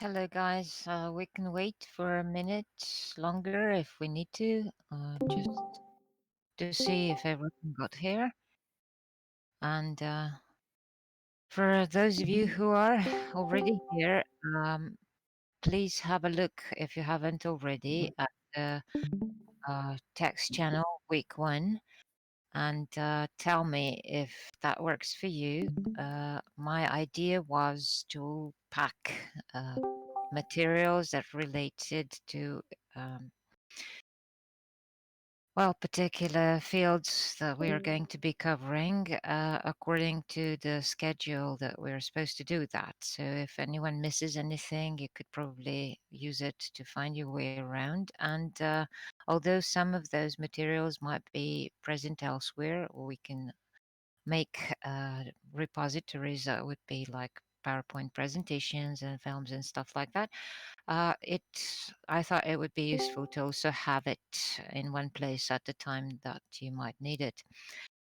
Hello, guys. We can wait for a minute longer if we need to, just to see if everyone got here. And for those of you who are already here, please have a look if you haven't already at the text channel week 1 and tell me if that works for you. My idea was to pack uh, materials that related to um, particular fields that we are going to be covering according to the schedule that we're supposed to do that. So if anyone misses anything, you could probably use it to find your way around. And although some of those materials might be present elsewhere, or we can make repositories that would be like PowerPoint presentations and films and stuff like that. It I thought it would be useful to also have it in one place at the time that you might need it,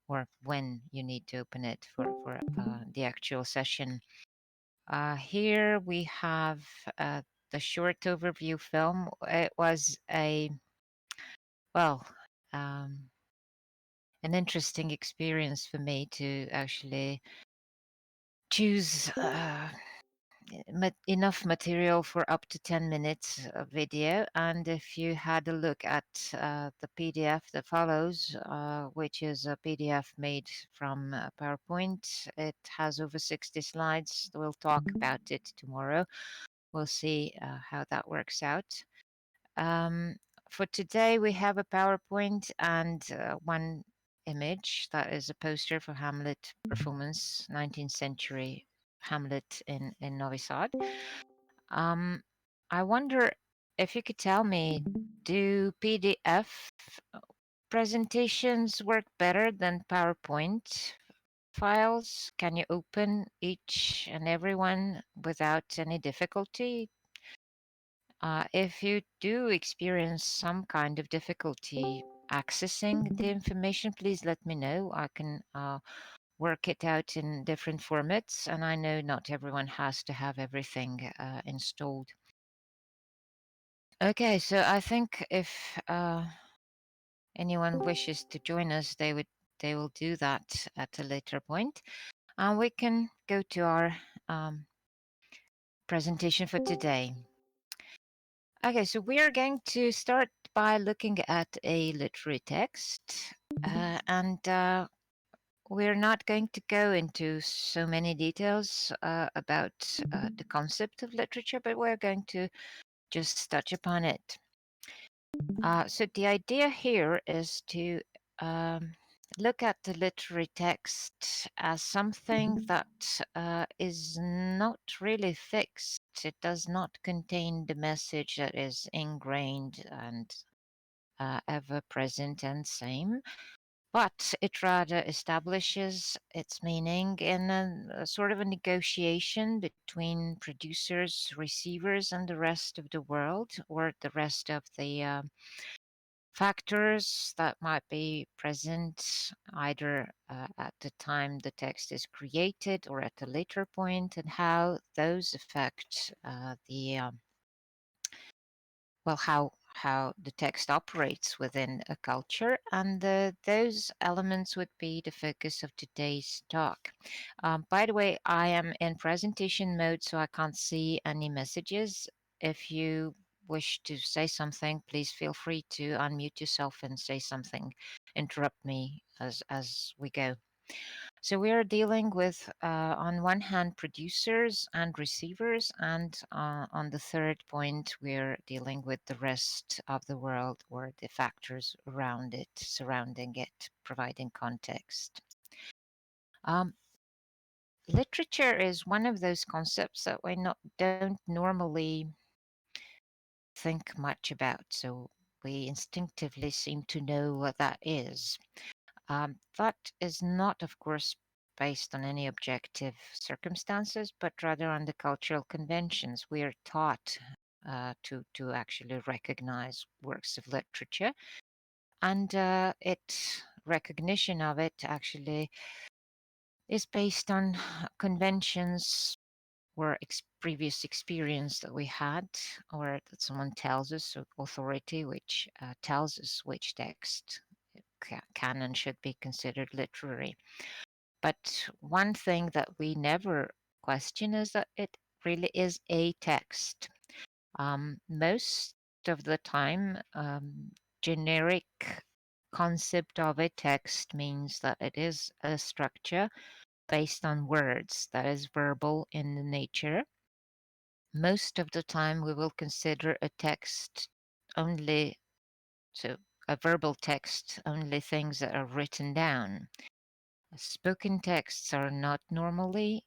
or when you need to open it for the actual session. Here we have the short overview film. It was a well. Um, an interesting experience for me to actually choose enough material for up to 10 minutes of video. And if you had a look at the PDF that follows, which is a PDF made from PowerPoint, it has over 60 slides. We'll talk about it tomorrow. We'll see how that works out. Um, for today, we have a PowerPoint and one image that is a poster for Hamlet performance, 19th century Hamlet in Novi Sad. Um, I wonder if you could tell me, do PDF presentations work better than PowerPoint files? Can you open each and every one without any difficulty? If you do experience some kind of difficulty accessing the information, please let me know. I can work it out in different formats, and I know not everyone has to have everything installed. Okay, so I think if anyone wishes to join us, they will do that at a later point, and we can go to our presentation for today. Okay, so we are going to start by looking at a literary text, and we're not going to go into so many details about the concept of literature, but we're going to just touch upon it. So the idea here is to look at the literary text as something that is not really fixed. It does not contain the message that is ingrained and ever present and same, but it rather establishes its meaning in a sort of a negotiation between producers, receivers, and the rest of the world, or the rest of the factors that might be present either at the time the text is created or at a later point, and how those affect the how the text operates within a culture, and those elements would be the focus of today's talk. By the way, I am in presentation mode, so I can't see any messages. If you wish to say something, please feel free to unmute yourself and say something. Interrupt me as we go. So we are dealing with, on one hand, producers and receivers, and on the third point, we're dealing with the rest of the world, or the factors around it, surrounding it, providing context. Um, Literature is one of those concepts that we don't normally think much about, so we instinctively seem to know what that is. That is not, of course, based on any objective circumstances, but rather on the cultural conventions. We are taught to actually recognize works of literature, and recognition of it actually is based on conventions or previous experience that we had, or that someone tells us, so authority, which tells us which text can and should be considered literary. But one thing that we never question is that it really is a text. Most of the time, generic concept of a text means that it is a structure based on words that is verbal in nature. Most of the time, we will consider a text only, so a verbal text, only things that are written down. Spoken texts are not normally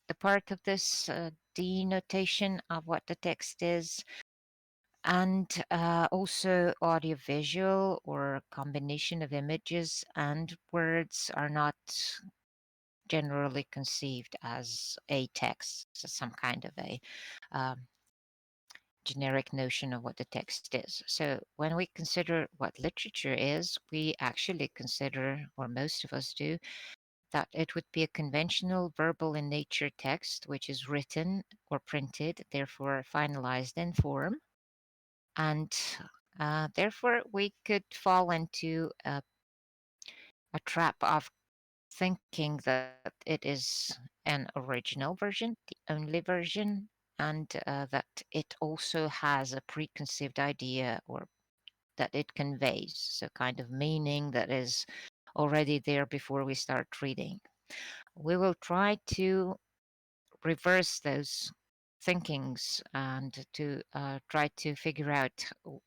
a part of this denotation of what the text is. And also, audiovisual or combination of images and words are not generally conceived as a text, so some kind of a um, generic notion of what the text is. So when we consider what literature is, we actually consider, or most of us do, that it would be a conventional verbal in nature text which is written or printed, therefore finalized in form. And therefore, we could fall into a trap of thinking that it is an original version, the only version, and that it also has a preconceived idea or that it conveys, so kind of meaning that is already there before we start reading. We will try to reverse those thinkings and to try to figure out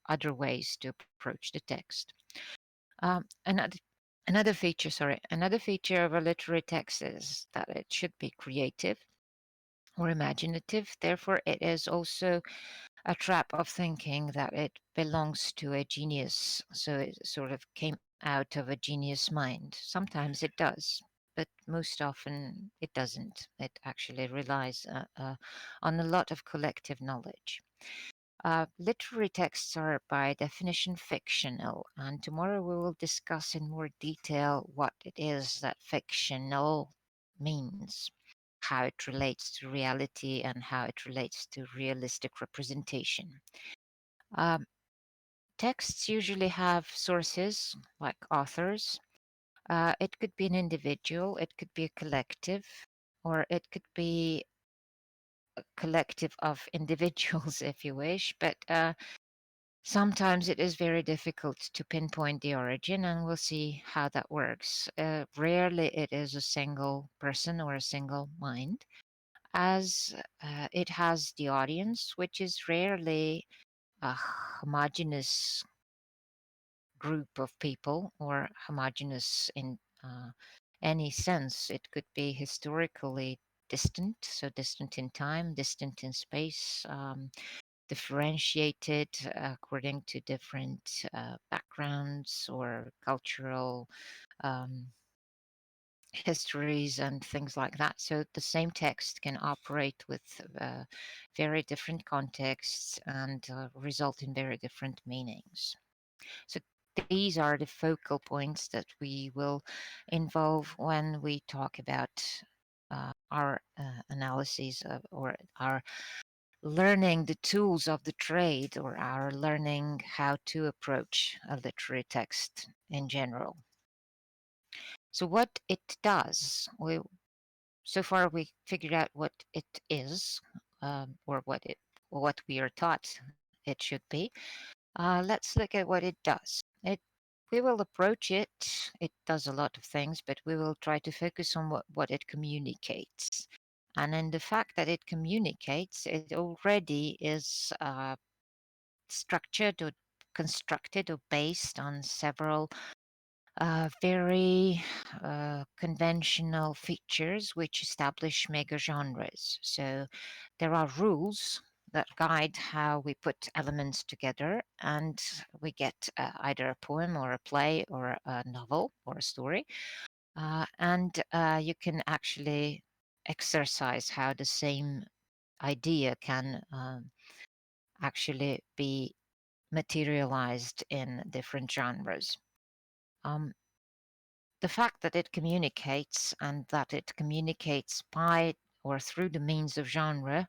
other ways to approach the text. Another another feature of a literary text is that it should be creative or imaginative. Therefore, it is also a trap of thinking that it belongs to a genius. So it sort of came out of a genius mind. Sometimes it does, but most often it doesn't. It actually relies on a lot of collective knowledge. Literary texts are by definition fictional, and tomorrow we will discuss in more detail what it is that fictional means, how it relates to reality, and how it relates to realistic representation. Um, Texts usually have sources like authors. It could be an individual, it could be a collective, or it could be a collective of individuals, if you wish. But sometimes it is very difficult to pinpoint the origin, and we'll see how that works. Rarely it is a single person or a single mind, as it has the audience, which is rarely a homogeneous group of people or homogeneous in any sense. It could be historically distant, so distant in time, distant in space, differentiated according to different backgrounds or cultural um, histories and things like that. So the same text can operate with very different contexts and result in very different meanings. So these are the focal points that we will involve when we talk about our analyses of, or our learning the tools of the trade, or our learning how to approach a literary text in general. So what it does, so far we figured out what it is, or what we are taught it should be. Let's look at what it does. We will approach it. It does a lot of things, but we will try to focus on what it communicates. And in the fact that it communicates, it already is structured or constructed or based on several very conventional features which establish mega genres. So there are rules that guide how we put elements together, and we get either a poem or a play or a novel or a story. And you can actually exercise how the same idea can actually be materialized in different genres. Um, the fact that it communicates and that it communicates by or through the means of genre,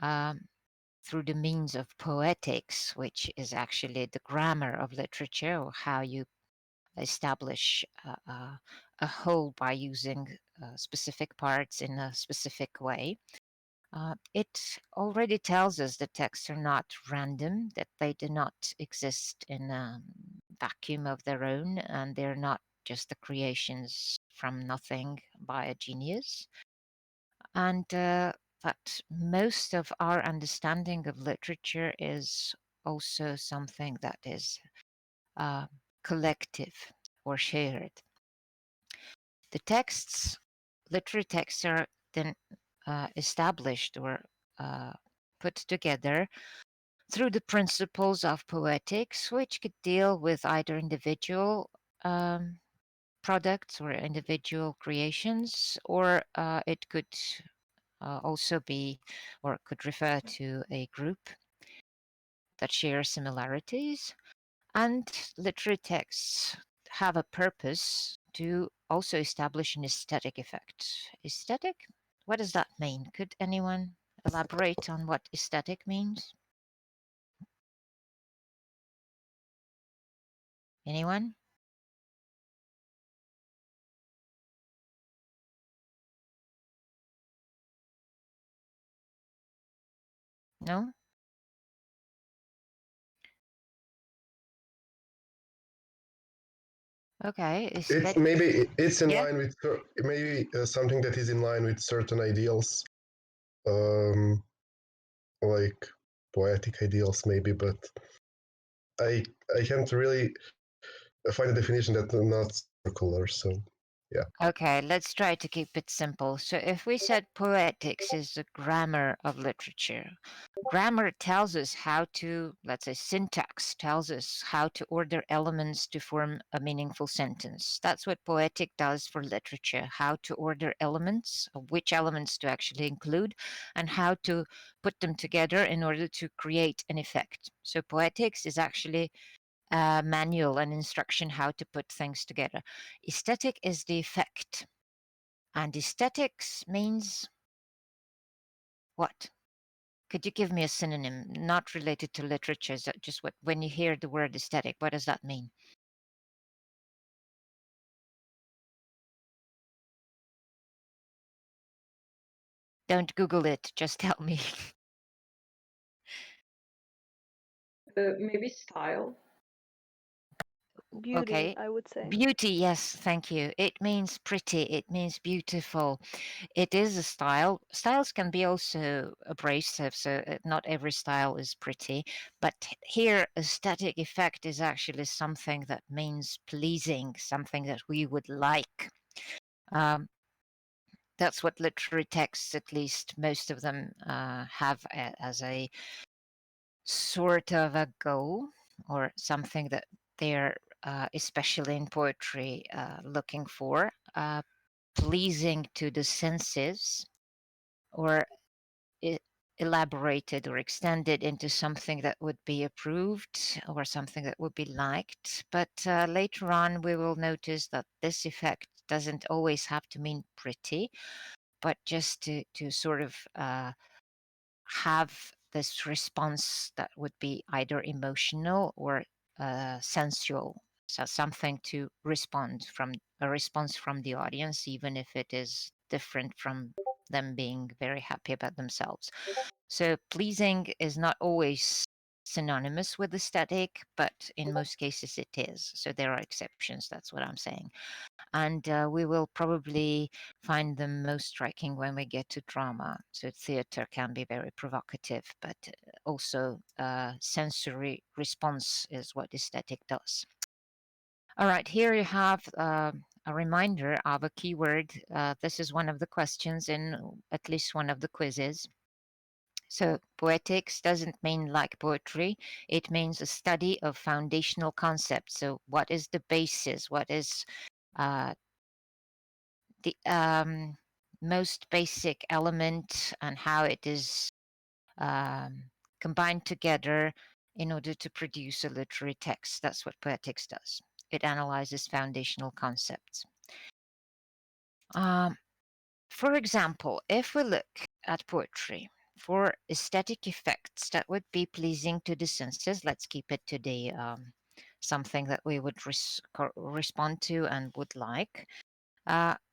um, through the means of poetics, which is actually the grammar of literature, or how you establish a whole by using specific parts in a specific way. It already tells us that texts are not random, that they do not exist in a vacuum of their own, and they're not just the creations from nothing by a genius. And that most of our understanding of literature is also something that is uh, collective or shared. The texts, literary texts, are then established or uh, put together through the principles of poetics, which could deal with either individual um, products or individual creations, or it could also be or could refer to a group that shares similarities. And literary texts have a purpose to also establish an aesthetic effect. Aesthetic? What does that mean? Could anyone elaborate on what aesthetic means? Anyone? No? Okay, It's aesthetic. maybe it's in Yeah. line with maybe something that is in line with certain ideals, um, like poetic ideals, maybe. But I I can't really find a definition that's not circular. So yeah. Okay, let's try to keep it simple. So, if we said poetics is the grammar of literature, grammar tells us how to, let's say, syntax tells us how to order elements to form a meaningful sentence. That's what poetic does for literature, how to order elements, which elements to actually include, and how to put them together in order to create an effect. So, poetics is actually manual and instruction how to put things together. Aesthetic is the effect, and aesthetics means what? Could you give me a synonym, not related to literature, just what when you hear the word aesthetic, what does that mean? Don't Google it, just tell me. Maybe style. Beauty, Okay. I would say. Beauty, yes, thank you. It means pretty, it means beautiful. It is a style. Styles can be also abrasive, so not every style is pretty. But here, aesthetic effect is actually something that means pleasing, something that we would like. Um, that's what literary texts, at least most of them, have as a sort of a goal or something that they're, especially in poetry, looking for. Pleasing to the senses, or e- elaborated or extended into something that would be approved or something that would be liked. But later on, we will notice that this effect doesn't always have to mean pretty, but just to sort of have this response that would be either emotional or sensual. So something to respond from a response from the audience, even if it is different from them being very happy about themselves. So pleasing is not always synonymous with aesthetic, but in most cases it is. So there are exceptions. That's what I'm saying. And we will probably find them most striking when we get to drama. So theater can be very provocative, but also sensory response is what aesthetic does. All right, here you have a reminder of a keyword. This is one of the questions in at least one of the quizzes. So, poetics doesn't mean like poetry, it means a study of foundational concepts. So, what is the basis? What is uh, the most basic element and how it is um, combined together in order to produce a literary text? That's what poetics does. It analyzes foundational concepts. Um, for example, if we look at poetry for aesthetic effects that would be pleasing to the senses, let's keep it to the something that we would respond to and would like.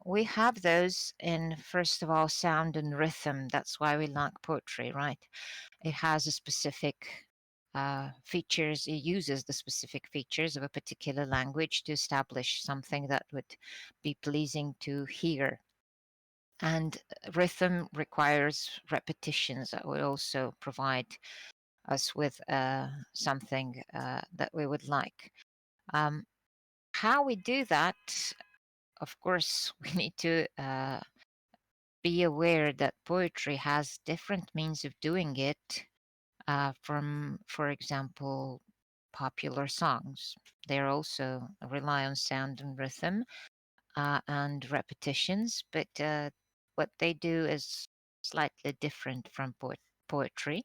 We have those in, first of all, sound and rhythm. That's why we like poetry, right? It has a specific features, it uses the specific features of a particular language to establish something that would be pleasing to hear. And rhythm requires repetitions that will also provide us with something that we would like. Um, how we do that, of course, we need to be aware that poetry has different means of doing it from, for example, popular songs. They also rely on sound and rhythm and repetitions, but what they do is slightly different from poetry.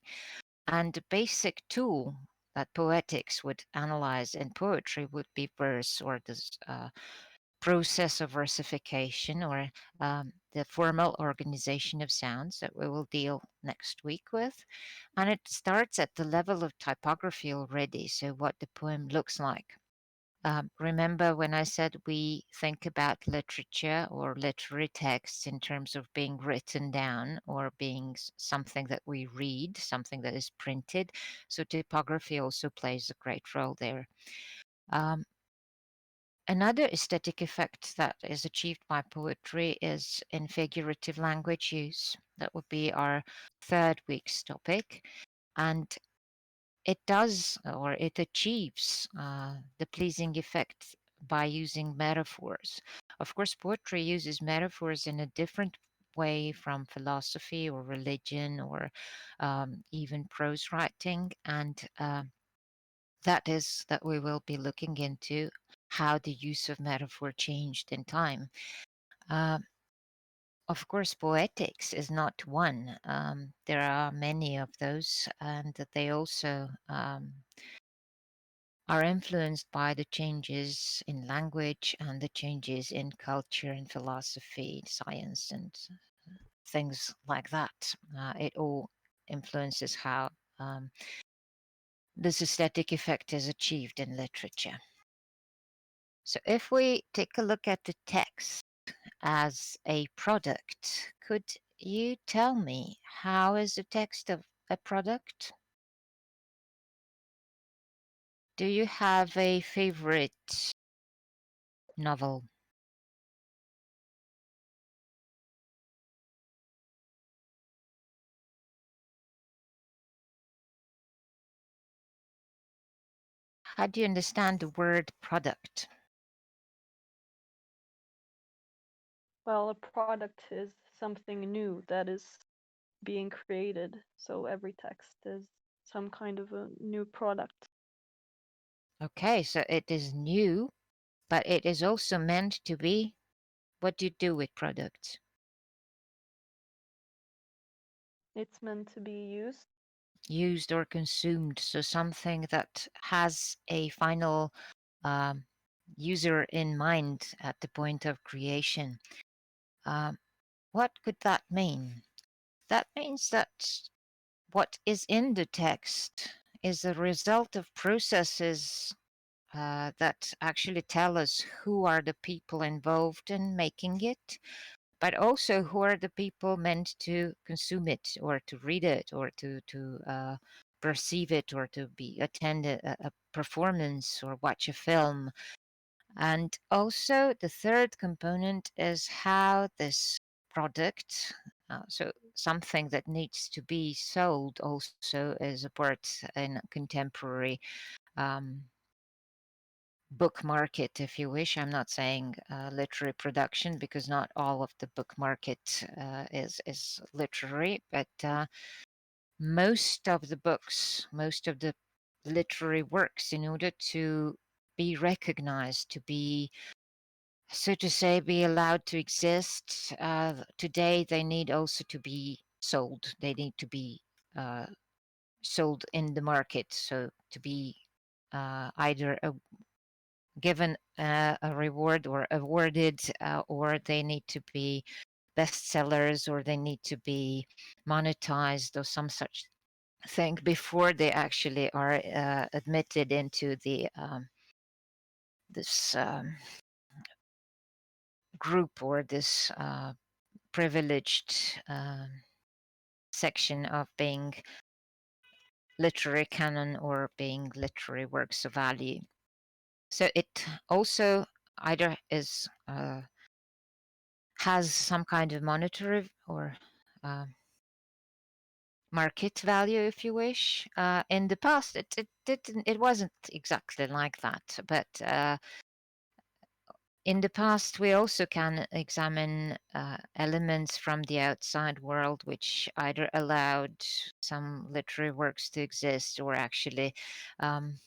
And the basic tool that poetics would analyze in poetry would be verse or this process of versification or the formal organization of sounds that we will deal next week with. And it starts at the level of typography already, so what the poem looks like. Remember when I said we think about literature or literary texts in terms of being written down or being something that we read, something that is printed? So typography also plays a great role there. Um, Another aesthetic effect that is achieved by poetry is in figurative language use. That would be our third week's topic. And it does or it achieves the pleasing effect by using metaphors. Of course, poetry uses metaphors in a different way from philosophy or religion or even prose writing. And that we will be looking into how the use of metaphor changed in time. Uh, of course, poetics is not one. There are many of those, and that they also are influenced by the changes in language and the changes in culture and philosophy, science, and things like that. It all influences how this aesthetic effect is achieved in literature. So, if we take a look at the text as a product, could you tell me how is the text of a product? Do you have a favorite novel? How do you understand the word product? Well, a product is something new that is being created. So every text is some kind of a new product. Okay, so it is new, but it is also meant to be. What do you do with products? It's meant to be used. Used or consumed. So something that has a final um, user in mind at the point of creation. Um, what could that mean? That means that what is in the text is a result of processes that actually tell us who are the people involved in making it, but also who are the people meant to consume it or to read it or to perceive it or to be attend a performance or watch a film. And also the third component is how this product, so something that needs to be sold, also is a part in contemporary um, book market, if you wish. I'm not saying literary production because not all of the book market is literary, but most of the books, most of the literary works, in order to be recognized, to be, so to say, be allowed to exist today, they need also to be sold. They need to be uh, sold in the market. So to be either a given a reward or awarded, or they need to be bestsellers, or they need to be monetized or some such thing before they actually are admitted into the this group, or this privileged section of being literary canon or being literary works of value. So it also either is has some kind of monetary or uh, market value, if you wish. In the past, it wasn't exactly like that, but in the past, we also can examine elements from the outside world which either allowed some literary works to exist or actually um,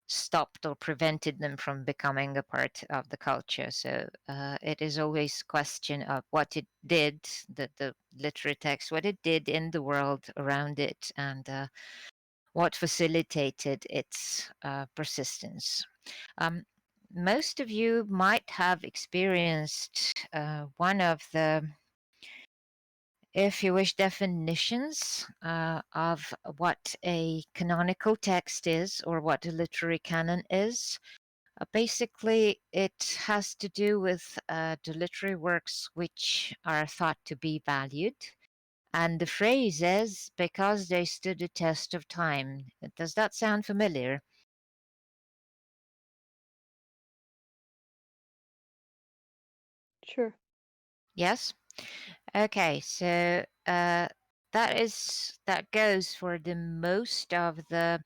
stopped or prevented them from becoming a part of the culture. So it is always question of what it did, the literary text, what it did in the world around it, and what facilitated its persistence. Um, most of you might have experienced one of the, if you wish, definitions of what a canonical text is or what a literary canon is. Basically, it has to do with the literary works which are thought to be valued. And the phrase is because they stood the test of time. Does that sound familiar? Sure. Yes? Okay, so that goes for the most of the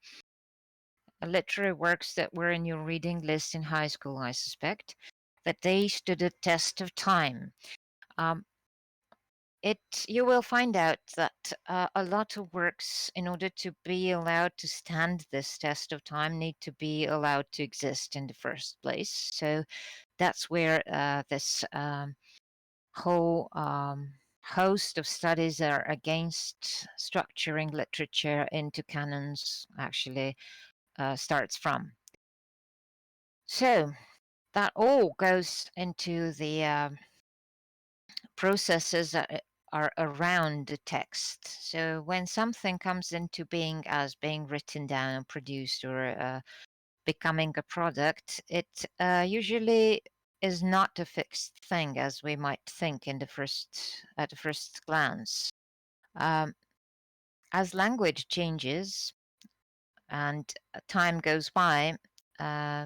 literary works that were in your reading list in high school, I suspect, that they stood the test of time. Um, it you will find out that a lot of works, in order to be allowed to stand this test of time, need to be allowed to exist in the first place. So that's where this whole host of studies that are against structuring literature into canons actually starts from. So that all goes into the processes that are around the text. So when something comes into being as being written down and produced, or becoming a product, it usually is not a fixed thing as we might think in the first at the first glance. Um, as language changes and time goes by, uh,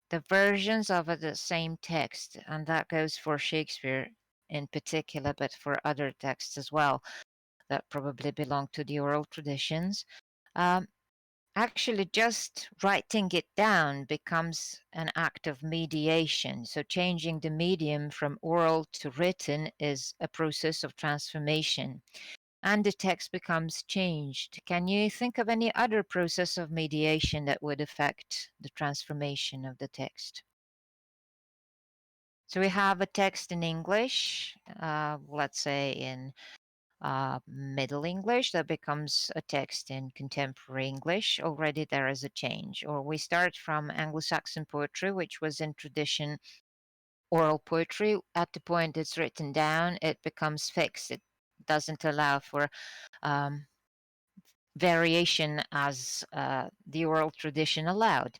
the versions of the same text, and that goes for Shakespeare in particular, but for other texts as well that probably belong to the oral traditions. Um, Actually, just writing it down becomes an act of mediation. So, changing the medium from oral to written is a process of transformation, and the text becomes changed. Can you think of any other process of mediation that would affect the transformation of the text? So we have a text in English, let's say in Middle English, that becomes a text in contemporary English. Already there is a change. Or we start from Anglo-Saxon poetry, which was in tradition oral poetry. At the point it's written down, it becomes fixed. It doesn't allow for um, variation as the oral tradition allowed.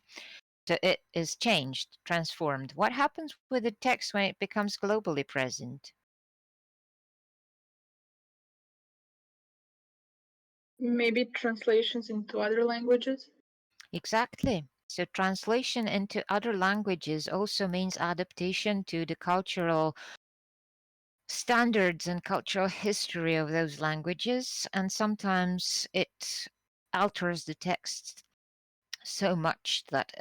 So it is changed, transformed. What happens with the text when it becomes globally present? Maybe translations into other languages. Exactly. So translation into other languages also means adaptation to the cultural standards and cultural history of those languages. And sometimes it alters the text so much that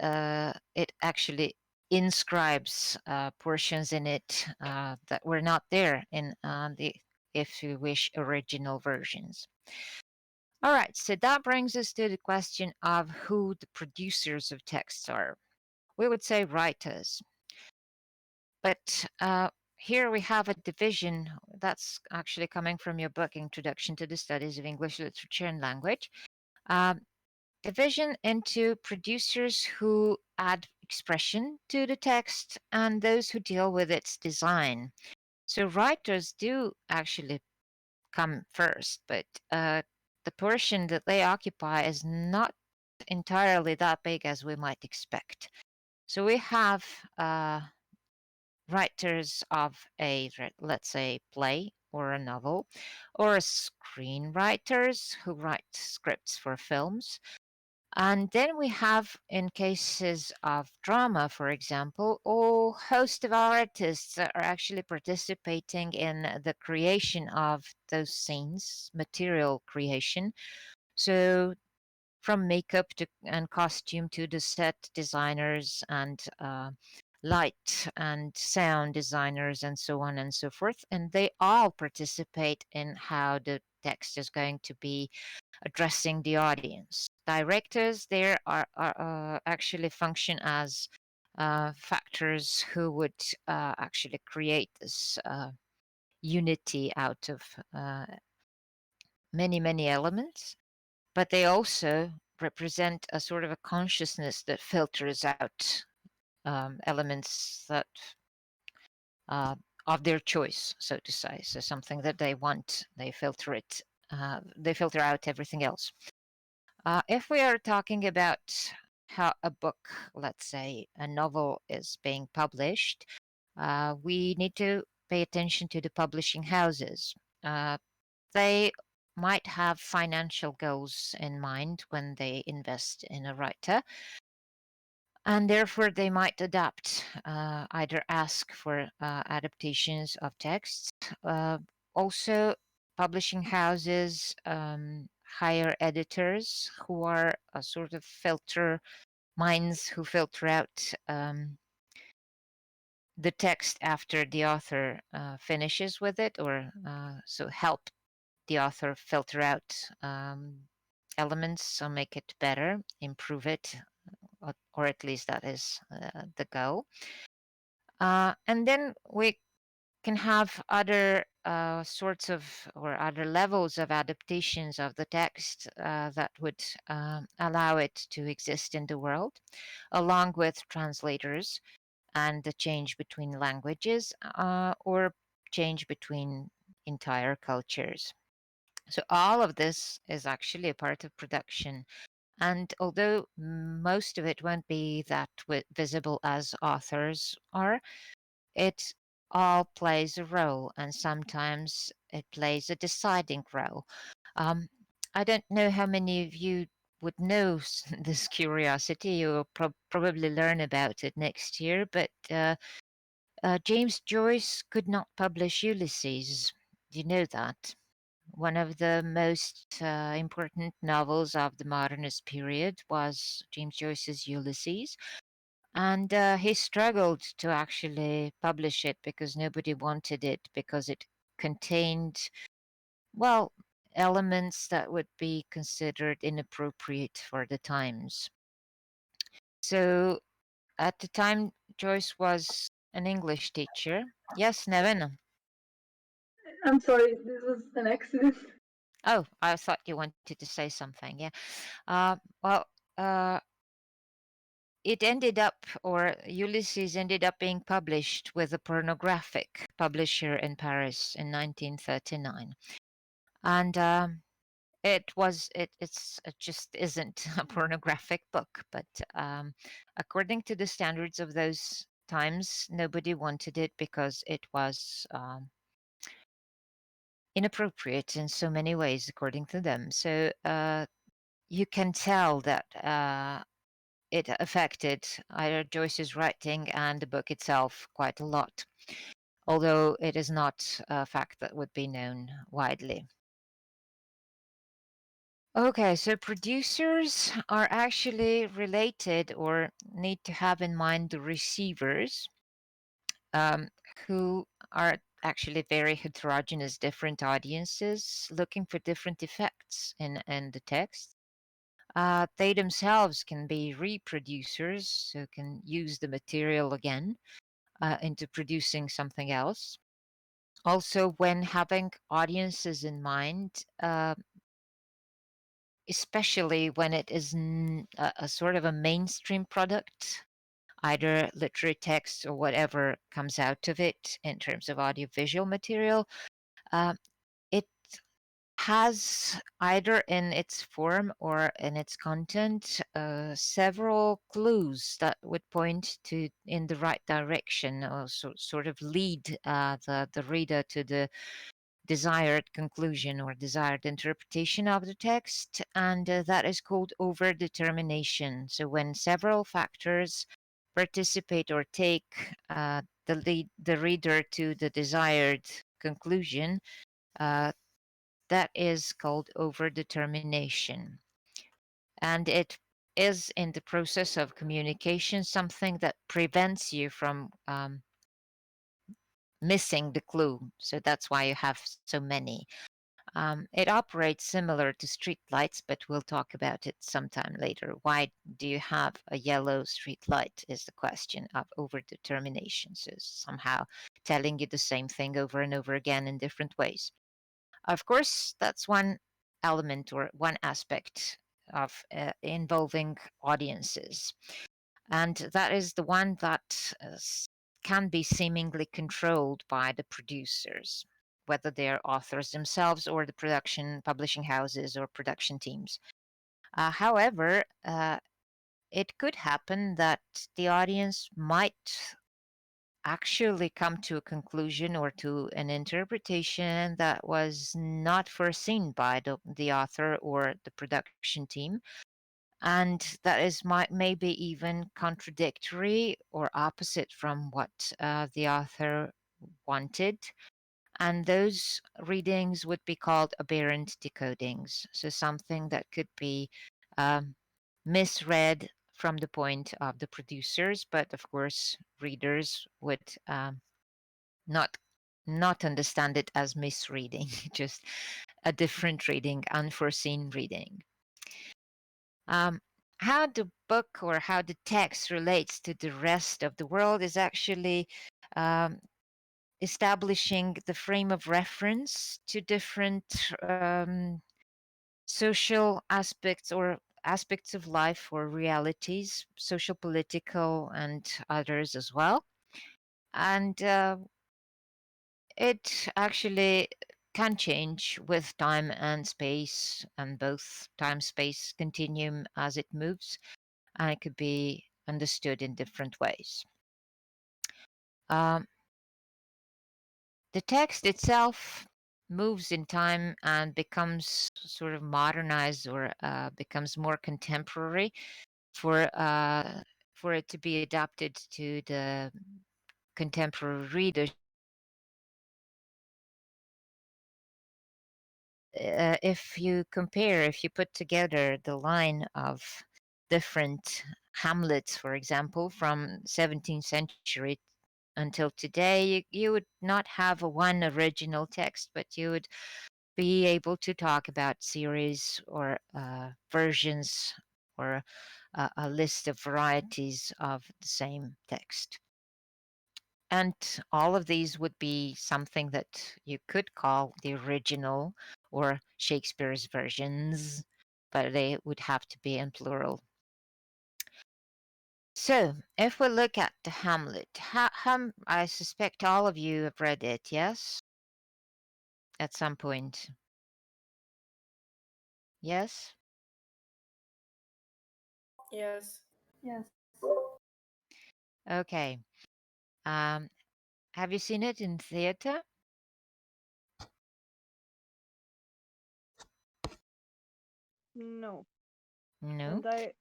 it actually inscribes portions in it that were not there in the, if you wish, original versions. All right, so that brings us to the question of who the producers of texts are. We would say writers, but here we have a division that's actually coming from your book, Introduction to the Studies of English Literature and Language. Um, division into producers who add expression to the text and those who deal with its design. So writers do actually come first, but the portion that they occupy is not entirely that big as we might expect. So we have writers of a, let's say, play or a novel, or screenwriters who write scripts for films. And then we have, in cases of drama, for example, a host of artists that are actually participating in the creation of those scenes, material creation. So from makeup to and costume to the set designers and light and sound designers and so on and so forth, and they all participate in how the text is going to be addressing the audience. Directors there are actually function as factors who would actually create this unity out of many elements, but they also represent a sort of a consciousness that filters out elements that uh, of their choice, so to say. So something that they want, they filter it. They filter out everything else. If we are talking about how a book, let's say a novel, is being published, we need to pay attention to the publishing houses. Uh, they might have financial goals in mind when they invest in a writer, and therefore they might adapt, either ask for adaptations of texts. Also, publishing houses hire editors who are a sort of filter minds who filter out the text after the author finishes with it, or so help the author filter out elements, so make it better, improve it, or at least that is the goal. And then we can have other sorts of or other levels of adaptations of the text that would allow it to exist in the world, along with translators and the change between languages or change between entire cultures. So all of this is actually a part of production. And although most of it won't be that visible as authors are, it all plays a role, and sometimes it plays a deciding role. Um, I don't know how many of you would know this curiosity. You'll probably learn about it next year, but James Joyce could not publish Ulysses. Do you know that? One of the most important novels of the modernist period was James Joyce's Ulysses. And he struggled to actually publish it because nobody wanted it, because it contained, well, elements that would be considered inappropriate for the times. So at the time, Joyce was an English teacher. Yes, Nevin. I'm sorry, this was an accident. Oh, I thought you wanted to say something. Yeah. Well, uh, it ended up, or Ulysses ended up being published with a pornographic publisher in Paris in 1939. And it just isn't a pornographic book, but according to the standards of those times, nobody wanted it because it was inappropriate in so many ways, according to them. So you can tell that it affected either Joyce's writing and the book itself quite a lot, although it is not a fact that would be known widely. Okay, so producers are actually related or need to have in mind the receivers, um, who are actually very heterogeneous, different audiences looking for different effects in the text. They themselves can be reproducers, so can use the material again into producing something else. Also, when having audiences in mind, especially when it is a sort of a mainstream product, either literary text or whatever comes out of it in terms of audiovisual material. Uh, it has either in its form or in its content several clues that would point to in the right direction, or sort of lead the reader to the desired conclusion or desired interpretation of the text, and that is called overdetermination. So when several factors participate or take the reader to the desired conclusion, uh, that is called overdetermination. And it is in the process of communication something that prevents you from missing the clue. So that's why you have so many. It operates similar to street lights, but we'll talk about it sometime later. Why do you have a yellow street light? Is the question of overdetermination. So somehow telling you the same thing over and over again in different ways. Of course, that's one element or one aspect of involving audiences. And that is the one that can be seemingly controlled by the producers, whether they're authors themselves or the production, publishing houses or production teams. However, it could happen that the audience might actually come to a conclusion or to an interpretation that was not foreseen by the author or the production team, and that is maybe even contradictory or opposite from what the author wanted. And those readings would be called aberrant decodings. So something that could be um, misread from the point of the producers, but of course, readers would not not understand it as misreading, just a different reading, unforeseen reading. Um, how the book or how the text relates to the rest of the world is actually um, establishing the frame of reference to different social aspects or aspects of life or realities, social, political, and others as well. And it actually can change with time and space, and both time space continuum as it moves, and it could be understood in different ways. Um, the text itself moves in time and becomes sort of modernized or becomes more contemporary for for it to be adapted to the contemporary readership. If you compare, if you put together the line of different hamlets, for example, from 17th century until today, you would not have a one original text, but you would be able to talk about series or versions or a list of varieties of the same text. And all of these would be something that you could call the original or Shakespeare's versions, but they would have to be in plural. So, if we look at the Hamlet, I suspect all of you have read it, yes? At some point. Yes? Yes. Yes. Okay. Um, have you seen it in theater? No. No? And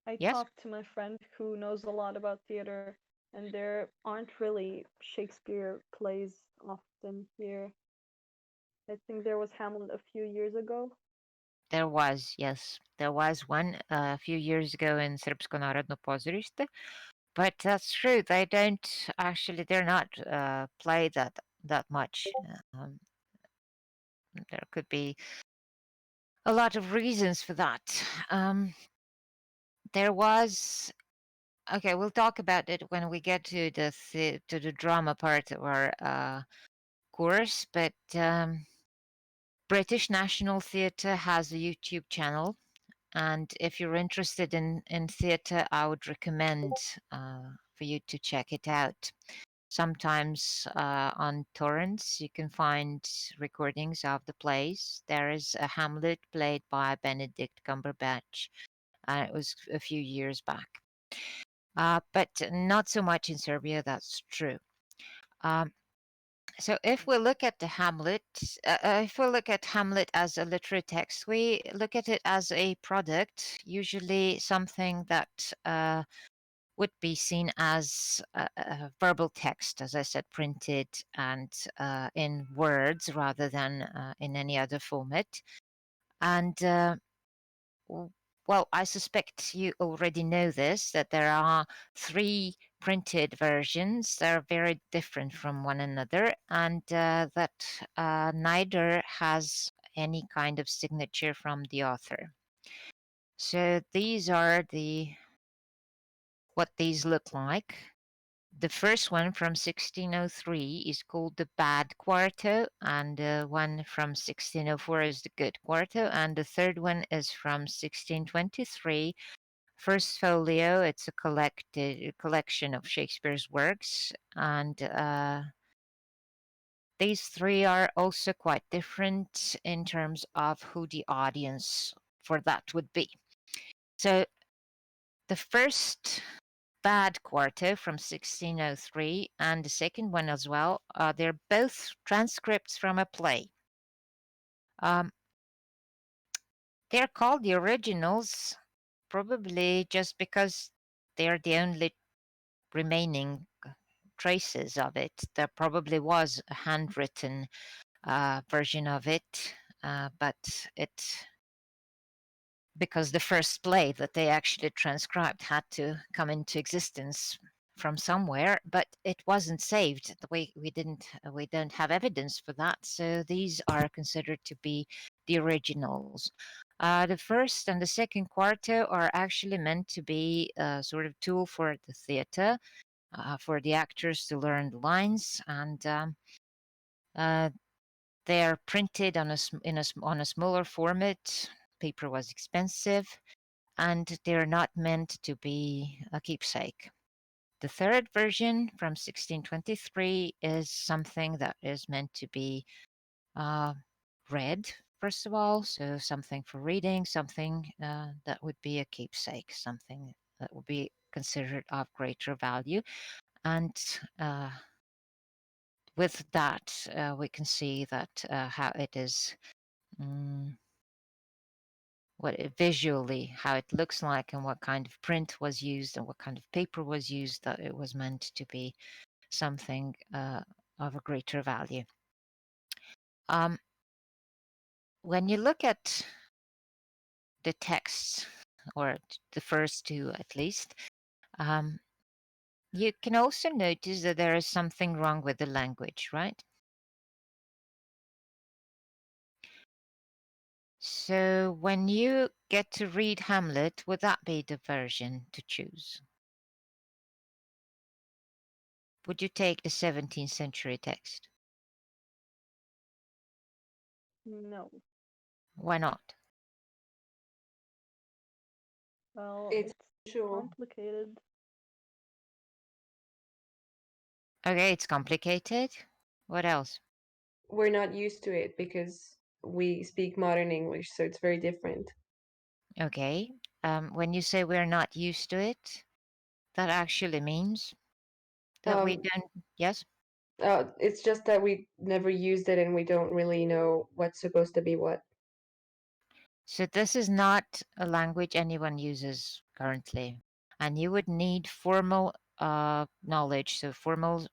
I Yes? talked to my friend who knows a lot about theater, and there aren't really Shakespeare plays often here. I think there was Hamlet a few years ago. There was, yes. There was one a few years ago in Srpsko narodno pozorište, but that's true. They don't actually, they're not played that much. Um, there could be a lot of reasons for that. There was okay. We'll talk about it when we get to to the drama part of our course. But British National Theatre has a YouTube channel And if you're interested in theatre, I would recommend for you to check it out. Sometimes on torrents, you can find recordings of the plays. There is a Hamlet played by Benedict Cumberbatch. It was a few years back. But not so much in Serbia, that's true. Um, so if we look at the Hamlet, if we look at Hamlet as a literary text, we look at it as a product, usually something that would be seen as a verbal text, as I said, printed and in words rather than in any other format. And well, I suspect you already know this, that there are three printed versions that are very different from one another, and that neither has any kind of signature from the author. So these are the what these look like. The first one from 1603 is called the Bad Quarto, and the one from 1604 is the Good Quarto, and the third one is from 1623. First folio, it's a collection of Shakespeare's works, and these three are also quite different in terms of who the audience for that would be. So the first Bad Quarto from 1603 and the second one as well, they're both transcripts from a play. Um, they're called the originals probably just because they're the only remaining traces of it. There probably was a handwritten version of it, but it because the first play that they actually transcribed had to come into existence from somewhere, but it wasn't saved. We don't have evidence for that, so these are considered to be the originals. The first and the second quarto are actually meant to be a sort of tool for the theater, for the actors to learn the lines, and uh, they are printed on on a smaller format. Paper was expensive, and they're not meant to be a keepsake. The third version from 1623 is something that is meant to be uh, read, first of all, so something for reading, something that would be a keepsake, something that would be considered of greater value. And with that, we can see that how it is. Mm, visually how it looks like and what kind of print was used and what kind of paper was used, that it was meant to be something of a greater value. Um, when you look at the texts, or the first two at least, um, you can also notice that there is something wrong with the language, right? So when you get to read Hamlet, would that be the version to choose? Would you take the 17th century text? No. Why not? Well, It's it's usual. complicated. Okay, it's complicated. What else? We're not used to it because we speak modern English, so it's very different. Okay. When you say we're not used to it, that actually means that we Um, don't. Yes. it's just that we never used it and we don't really know what's supposed to be what. So this is not a language anyone uses currently, and you would need formal knowledge, so formal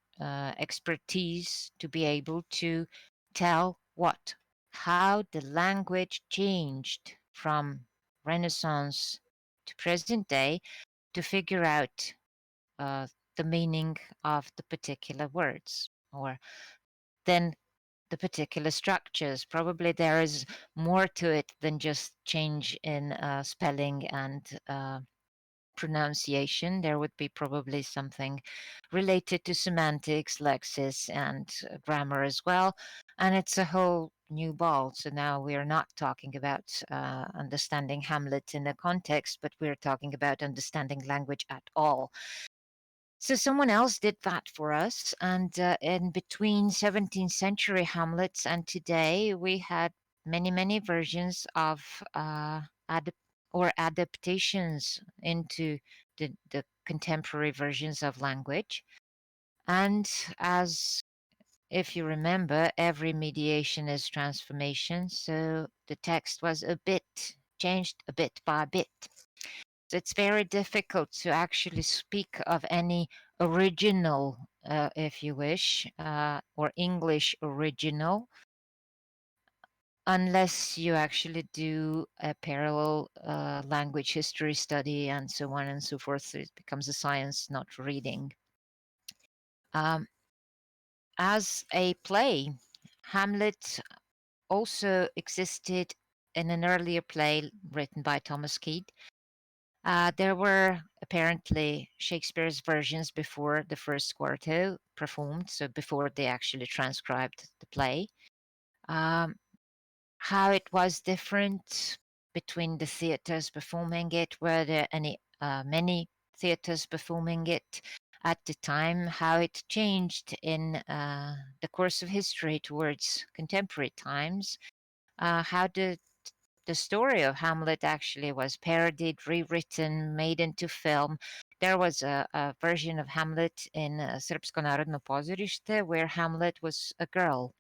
expertise to be able to tell what, how the language changed from Renaissance to present day to figure out uh, the meaning of the particular words, or then the particular structures. Probably there is more to it than just change in spelling and pronunciation. There would be probably something related to semantics, lexis, and grammar as well. And it's a whole new ball. So now we are not talking about understanding Hamlet in a context, but we're talking about understanding language at all. So someone else did that for us. And in between 17th century Hamlets and today, we had many, many versions of or adaptations into the contemporary versions of language. And as if you remember, every mediation is transformation. So the text was a bit changed a bit by bit. So it's very difficult to actually speak of any original, if you wish, or English original, unless you actually do a parallel language history study and so on and so forth. So it becomes a science, not reading. As a play, Hamlet also existed in an earlier play written by Thomas Keat. There were apparently Shakespeare's versions before the first quarto performed, so before they actually transcribed the play. Um, how it was different between the theaters performing it, were there any many theaters performing it at the time, how it changed in the course of history towards contemporary times, how the story of Hamlet actually was parodied, rewritten, made into film. There was a version of Hamlet in Srpsko narodno pozorište where Hamlet was a girl.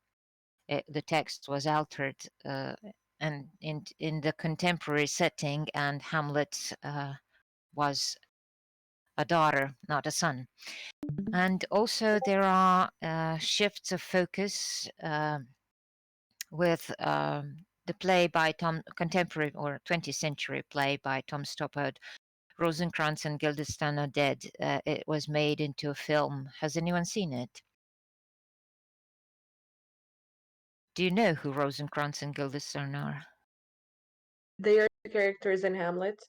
The text was altered and in the contemporary setting, and Hamlet was a daughter, not a son. And also there are shifts of focus with the play by contemporary or 20th century play by Tom Stoppard, Rosencrantz and Guildenstern Are Dead. It was made into a film. Has anyone seen it? Do you know who Rosencrantz and Guildenstern are? They are the characters in Hamlet.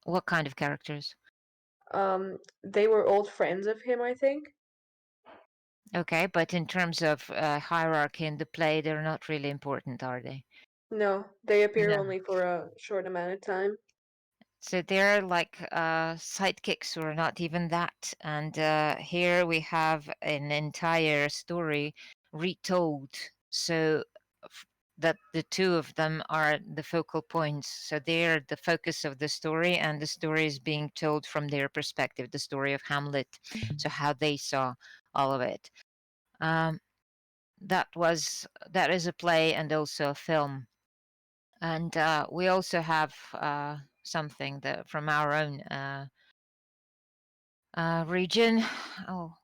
What kind of characters? They were old friends of him, I think. Okay, but in terms of hierarchy in the play, they're not really important, are they? No, they appear No. only for a short amount of time. So they're like sidekicks or not even that. And here we have an entire story retold. So that the two of them are the focal points. So they're the focus of the story, and the story is being told from their perspective, the story of Hamlet. So how they saw all of it. Um, that is a play and also a film. And we also have something that from our own region,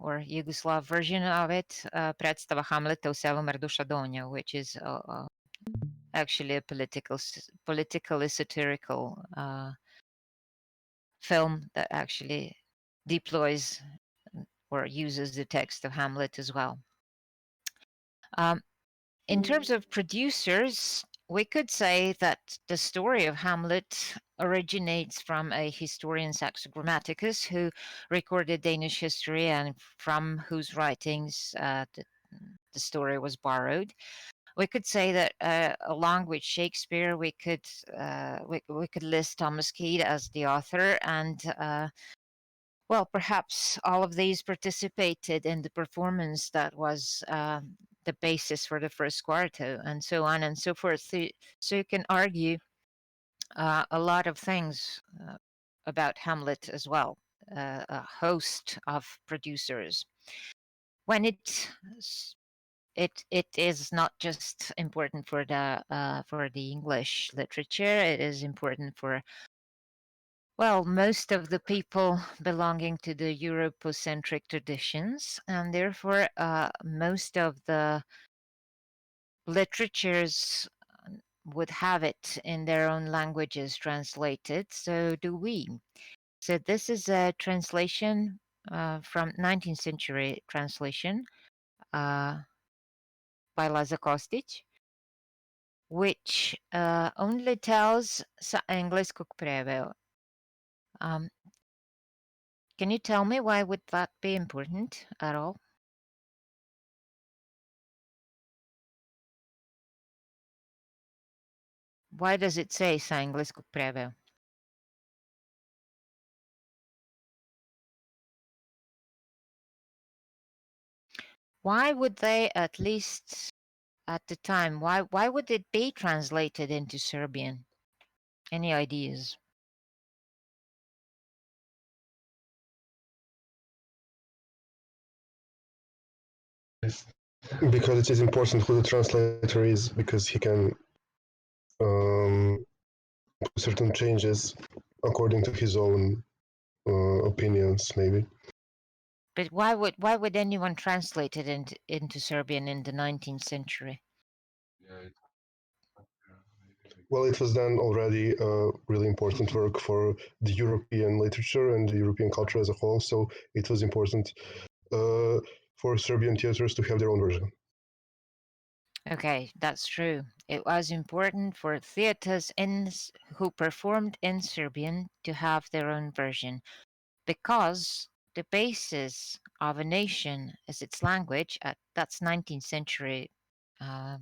or Yugoslav version of it, predstava Hamleta u selu Merdušadonja, which is actually a politically satirical film that actually deploys or uses the text of Hamlet as well. In terms of producers, we could say that the story of Hamlet originates from a historian, Saxo Grammaticus, who recorded Danish history and from whose writings the story was borrowed. We could say that along with Shakespeare, we could list Thomas Keat as the author, and well, perhaps all of these participated in the performance that was the basis for the first quarto, and so on and so forth. So you can argue a lot of things about Hamlet as well, a host of producers. When it is not just important for the English literature, it is important for, well, most of the people belonging to the Europocentric traditions, and therefore most of the literatures would have it in their own languages translated. So do we. So this is a translation from 19th century translation uh, by Laza Kostic, which only tells sa anglesku preveo. Um, can you tell me why would that be important at all? Why does it say sa anglesku preveo? Why would they, at least at the time, why would it be translated into Serbian? Any ideas? Because it is important who the translator is, because he can put certain changes according to his own opinions, maybe. But why would anyone translate it into Serbian in the 19th century? Well, it was done already really important work for the European literature and the European culture as a whole. So it was important for Serbian theaters to have their own version. Okay, that's true. It was important for theaters who performed in Serbian to have their own version because the basis of a nation is its language. That's 19th century uh,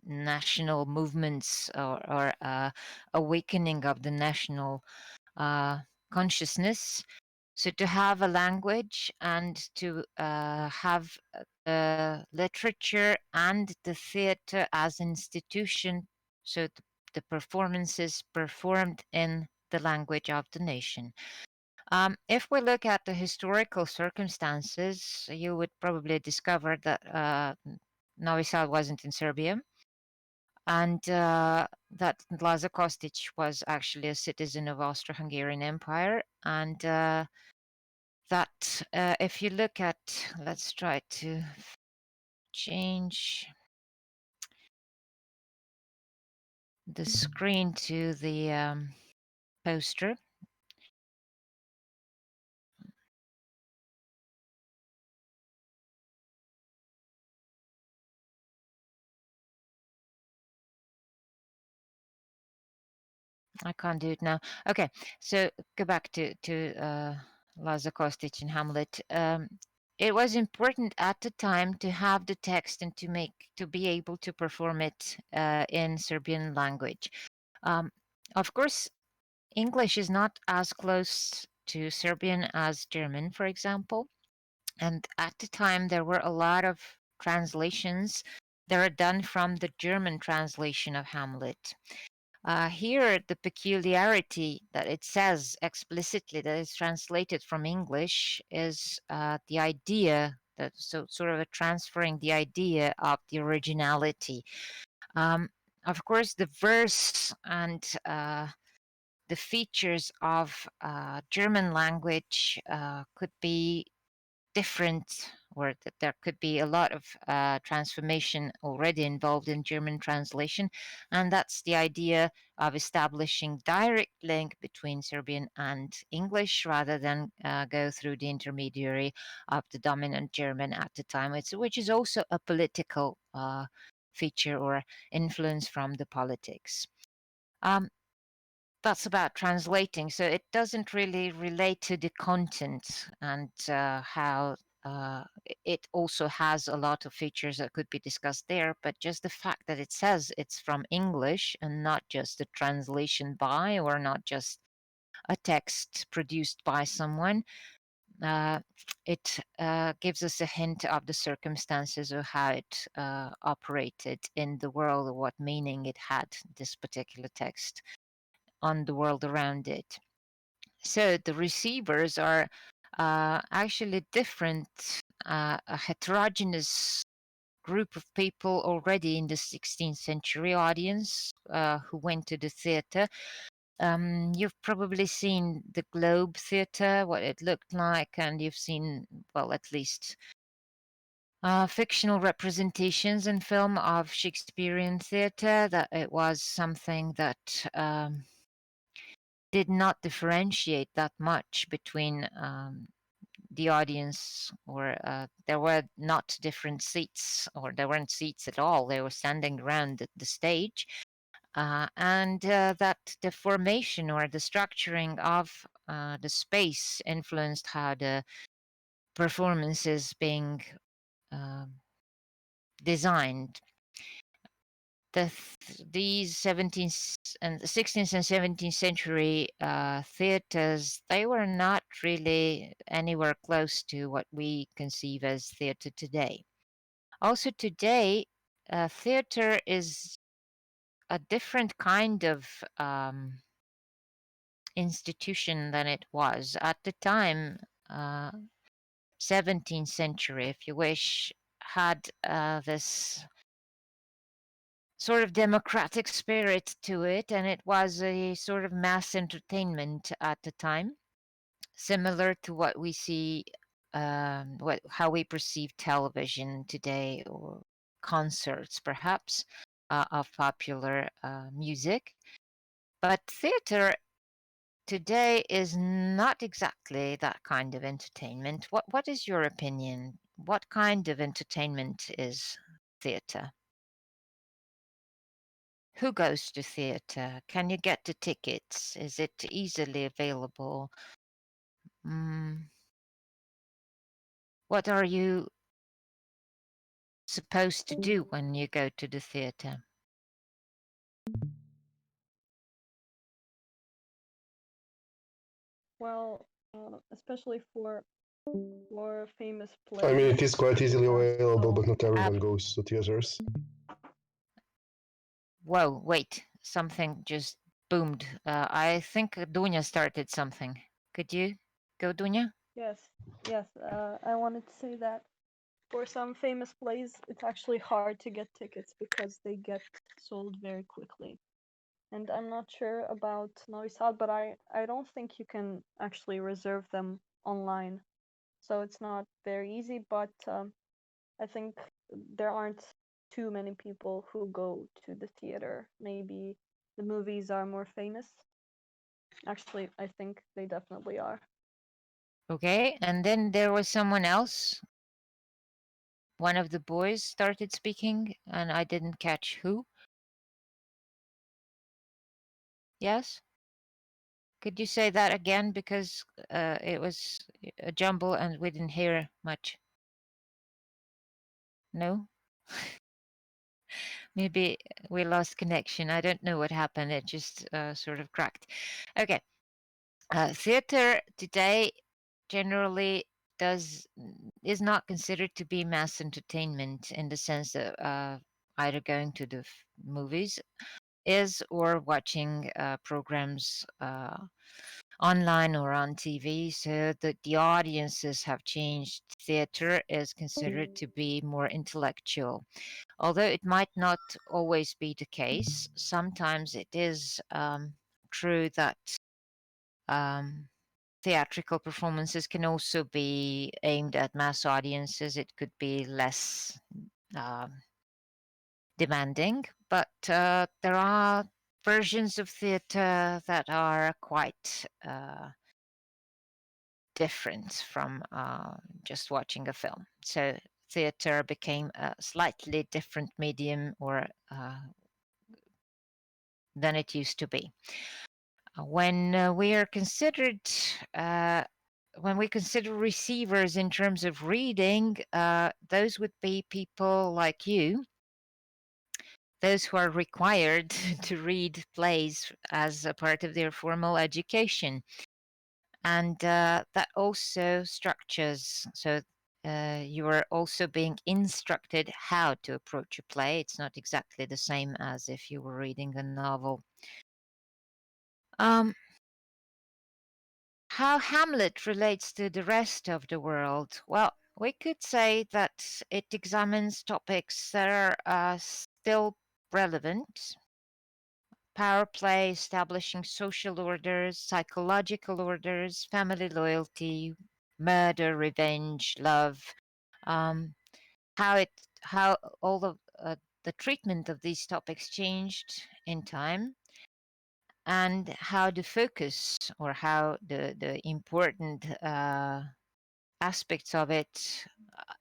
national movements or awakening of the national consciousness. So to have a language and to have the literature and the theater as institution, so the performances performed in the language of the nation. If we look at the historical circumstances, you would probably discover that Novi Sad wasn't in Serbia, and that Laza Kostic was actually a citizen of Austro-Hungarian Empire, and that if you look at, let's try to change the screen to the poster. I can't do it now. Okay, so go back to Laza Kostic and Hamlet. It was important at the time to have the text and to be able to perform it in Serbian language. Of course, English is not as close to Serbian as German, for example. And at the time, there were a lot of translations that are done from the German translation of Hamlet. Here, the peculiarity that it says explicitly that it's translated from English is the idea that so sort of a transferring the idea of the originality. Um, of course, the verse and the features of German language could be different, or that there could be a lot of transformation already involved in German translation. And that's the idea of establishing direct link between Serbian and English rather than go through the intermediary of the dominant German at the time, which is also a political feature or influence from the politics. Um, that's about translating. So it doesn't really relate to the content and how it also has a lot of features that could be discussed there. But just the fact that it says it's from English and not just a translation by or not just a text produced by someone. Uh, it gives us a hint of the circumstances of how it operated in the world, or what meaning it had, this particular text, on the world around it. So the receivers are actually different, a heterogeneous group of people already in the 16th century audience who went to the theater. You've probably seen the Globe Theatre, what it looked like, and you've seen, well, at least fictional representations in film of Shakespearean theatre, that it was something that did not differentiate that much between the audience, or there were not different seats, or there weren't seats at all. They were standing around the stage, and that the formation or the structuring of the space influenced how the performance is being um, designed. These 17th and 16th and 17th century theaters, they were not really anywhere close to what we conceive as theater today. Also today, theater is a different kind of institution than it was at the time. 17th century, if you wish, had this sort of democratic spirit to it, and it was a sort of mass entertainment at the time, similar to what we see, how we perceive television today, or concerts, perhaps, of popular music. But theater today is not exactly that kind of entertainment. What is your opinion? What kind of entertainment is theater? Who goes to theater? Can you get the tickets? Is it easily available? Mm, what are you supposed to do when you go to the theater? Well, especially for famous I mean, plays, it is quite it easily available, but also not everyone Uh, goes to theaters. whoa, wait, something just boomed. I think Dunya started something. Could you go, Dunya? yes, yes. I wanted to say that for some famous plays, it's actually hard to get tickets because they get sold very quickly. And I'm not sure about Novi Sad, but I don't think you can actually reserve them online. So it's not very easy, but I think there aren't too many people who go to the theater. Maybe the movies are more famous. Actually, I think they definitely are. Okay, and then there was someone else. One of the boys started speaking, and I didn't catch who. Yes? Could you say that again? Because it was a jumble and we didn't hear much. No? Maybe we lost connection. I don't know what happened. It just sort of cracked. Okay. Theater today generally does is not considered to be mass entertainment in the sense that either going to the movies is or watching programs online or on TV, so that the audiences have changed. Theater is considered to be more intellectual. Although it might not always be the case, sometimes it is true that um, theatrical performances can also be aimed at mass audiences. It could be less um, demanding, but there are versions of theater that are quite different from just watching a film. So theater became a slightly different medium or than it used to be. When we are considered when we consider receivers in terms of reading, those would be people like you, those who are required to read plays as a part of their formal education. And that also structures, so you are also being instructed how to approach a play. It's not exactly the same as if you were reading a novel. Um, how Hamlet relates to the rest of the world? Well, we could say that it examines topics that are still relevant: power play, establishing social orders, psychological orders, family loyalty, murder, revenge, love, um, how it how all of the treatment of these topics changed in time, and how the focus or how the important aspects of it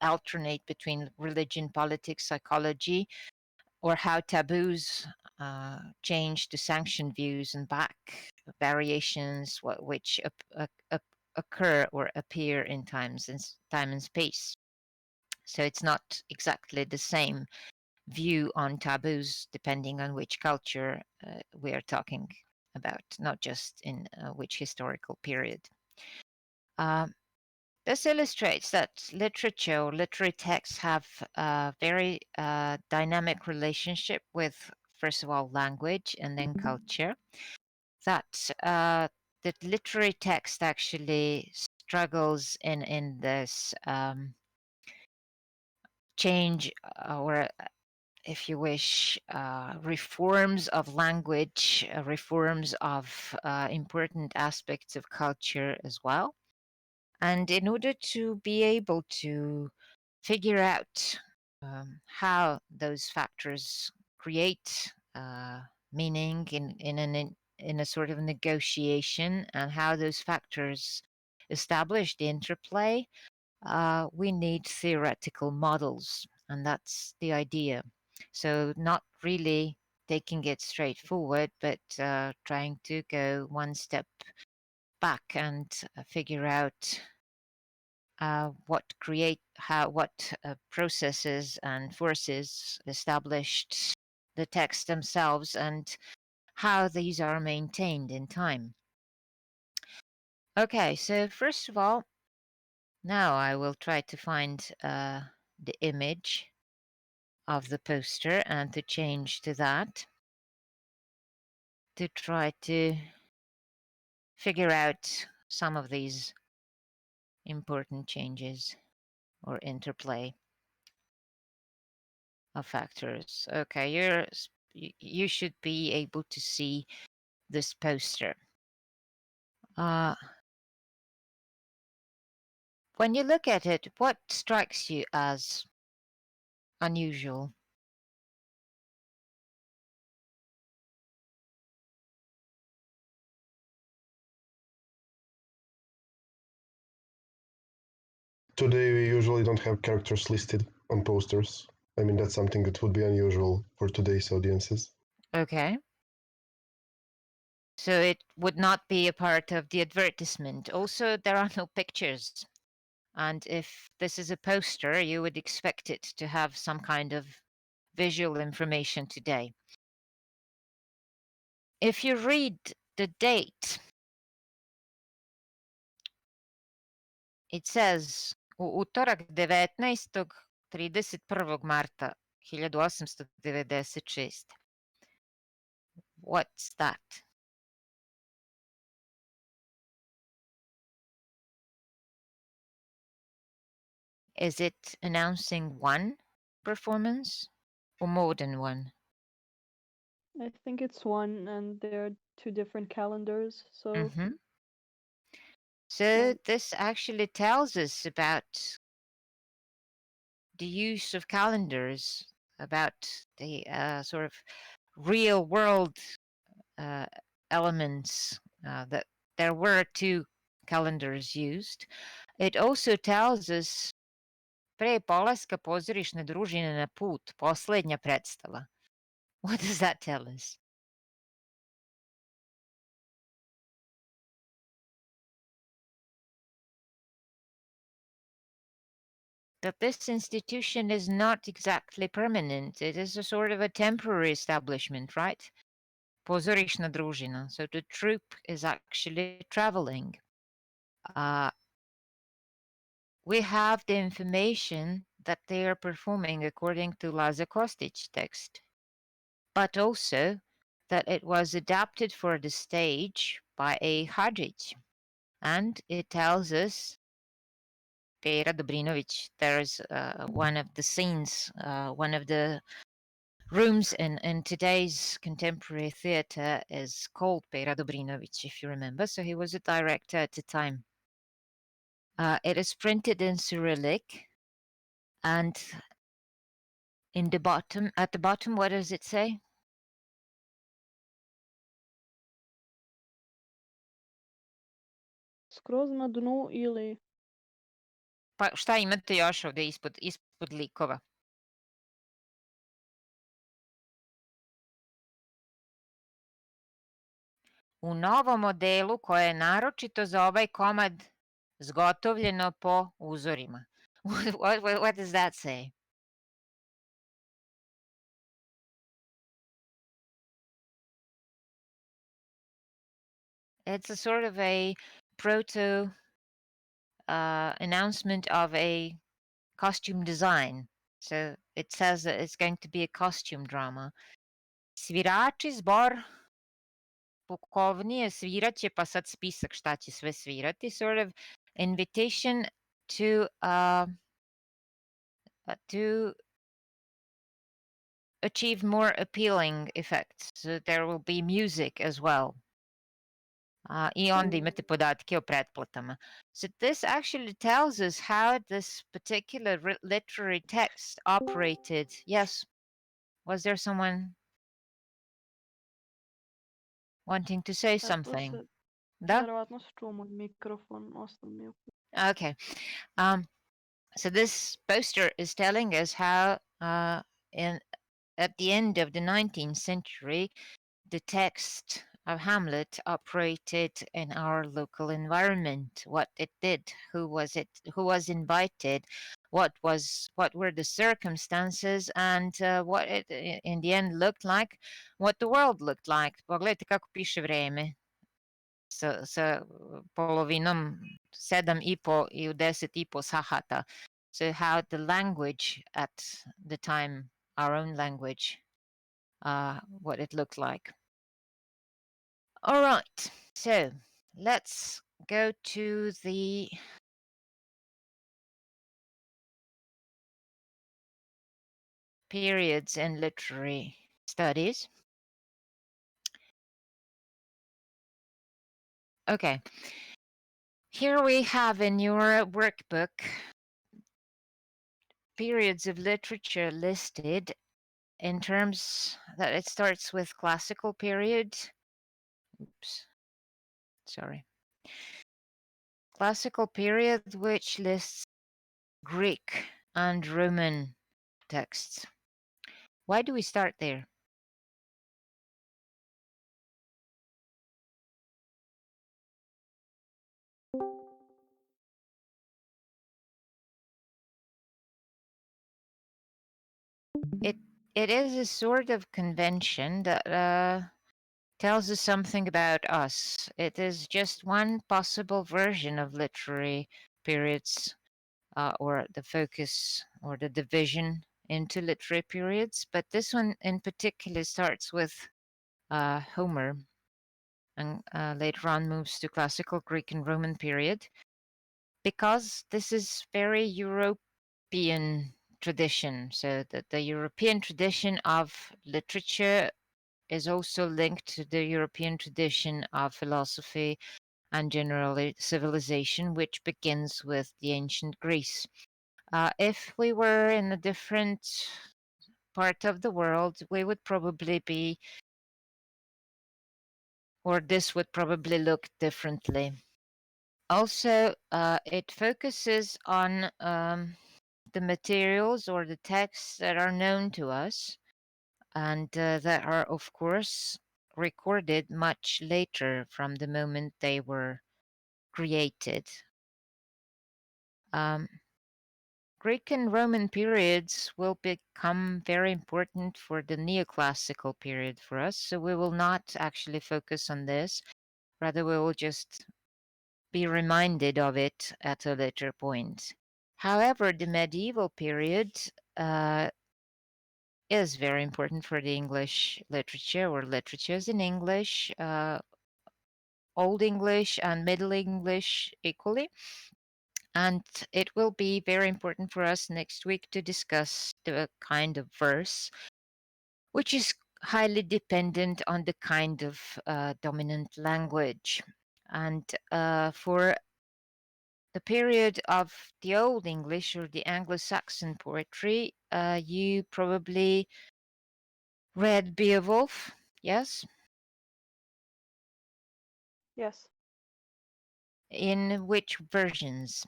alternate between religion, politics, psychology, or how taboos change to sanction views and back variations which occur or appear in time and space. So it's not exactly the same view on taboos depending on which culture we are talking about, not just in which historical period. Um, this illustrates that literature or literary texts have a very dynamic relationship with, first of all, language and then culture. That literary text actually struggles in this change or if you wish, reforms of language, reforms of important aspects of culture as well. And in order to be able to figure out how those factors create meaning in a sort of negotiation and how those factors establish the interplay, we need theoretical models, and that's the idea. So, not really taking it straightforward, but trying to go one step back and figure out what processes and forces established the text themselves and how these are maintained in time. Okay, so first of all, now I will try to find the image of the poster and to change to that to try to figure out some of these important changes or interplay of factors. Okay, you should be able to see this poster. When you look at it, what strikes you as unusual? Today we usually don't have characters listed on posters. I mean, that's something that would be unusual for today's audiences. Okay. So it would not be a part of the advertisement. Also, there are no pictures. And if this is a poster, you would expect it to have some kind of visual information today. If you read the date, it says utorak 19. 31. marta 1896. What's that? Is it announcing one performance or more than one? I think it's one, and there are two different calendars. So Mm-hmm. So this actually tells us about the use of calendars, about the sort of real world elements that there were two calendars used. It also tells us pre polaska pozorišne družine na put, poslednja predstava. What does that tell us? That this institution is not exactly permanent. It is a sort of a temporary establishment, right? Pozorišna družina. So the troupe is actually traveling. We have the information that they are performing according to Laza Kostic text, but also that it was adapted for the stage by a Hadžić. And it tells us Pera Dobrinovic. There's one of the scenes, one of the rooms in today's contemporary theatre is called Pera Dobrinovic, if you remember. So he was a director at the time. It is printed in Cyrillic, and at the bottom, what does it say? skroz na dnu ili Pa šta imate još ovde ispod likova? u novom modelu koje je naročito za ovaj komad zgotovljeno po uzorima. What does that say? It's a sort of a proto announcement of a costume design. So it says that it's going to be a costume drama. Svirači zbor pukovnije sviraće, pa sad spisak šta će sve svirati. Sort of invitation to achieve more appealing effects. So there will be music as well. I onda imate podatke o pretplatama. So this actually tells us how this particular literary text operated. Yes, was there someone wanting to say To something? se Da? verovatno se čuo moj mikrofon, ostao mi je Okay. So this poster is telling us how at the end of the 19th century, the text of Hamlet operated in our local environment, what it did, who was invited, what were the circumstances, and what it in the end looked like, what the world looked like. Pogledajte kako piše vreme. Sa polovinom 7,5 i u 10,5 sahata. So how the language at the time, our own language, what it looked like. All right, so let's go to the periods in literary studies. Okay, here we have in your workbook periods of literature listed in terms that it starts with classical period. Oops, sorry. Classical period, which lists Greek and Roman texts. Why do we start there? It is a sort of convention that tells us something about us. It is just one possible version of literary periods, or the focus or the division into literary periods. But this one in particular starts with Homer, and later on moves to classical Greek and Roman period, because this is very European tradition. So the European tradition of literature is also linked to the European tradition of philosophy and generally civilization, which begins with the ancient Greece. If we were in a different part of the world, we would probably be, or this would probably look differently. Also, it focuses on the materials or the texts that are known to us and that are, of course, recorded much later from the moment they were created. Um, Greek and Roman periods will become very important for the neoclassical period for us, so we will not actually focus on this. Rather, we will just be reminded of it at a later point. However, the medieval period is very important for the English literature or literatures in English, Old English and Middle English equally. And it will be very important for us next week to discuss the kind of verse, which is highly dependent on the kind of dominant language. And for the period of the Old English or the Anglo-Saxon poetry, you probably read Beowulf, yes? Yes. In which versions?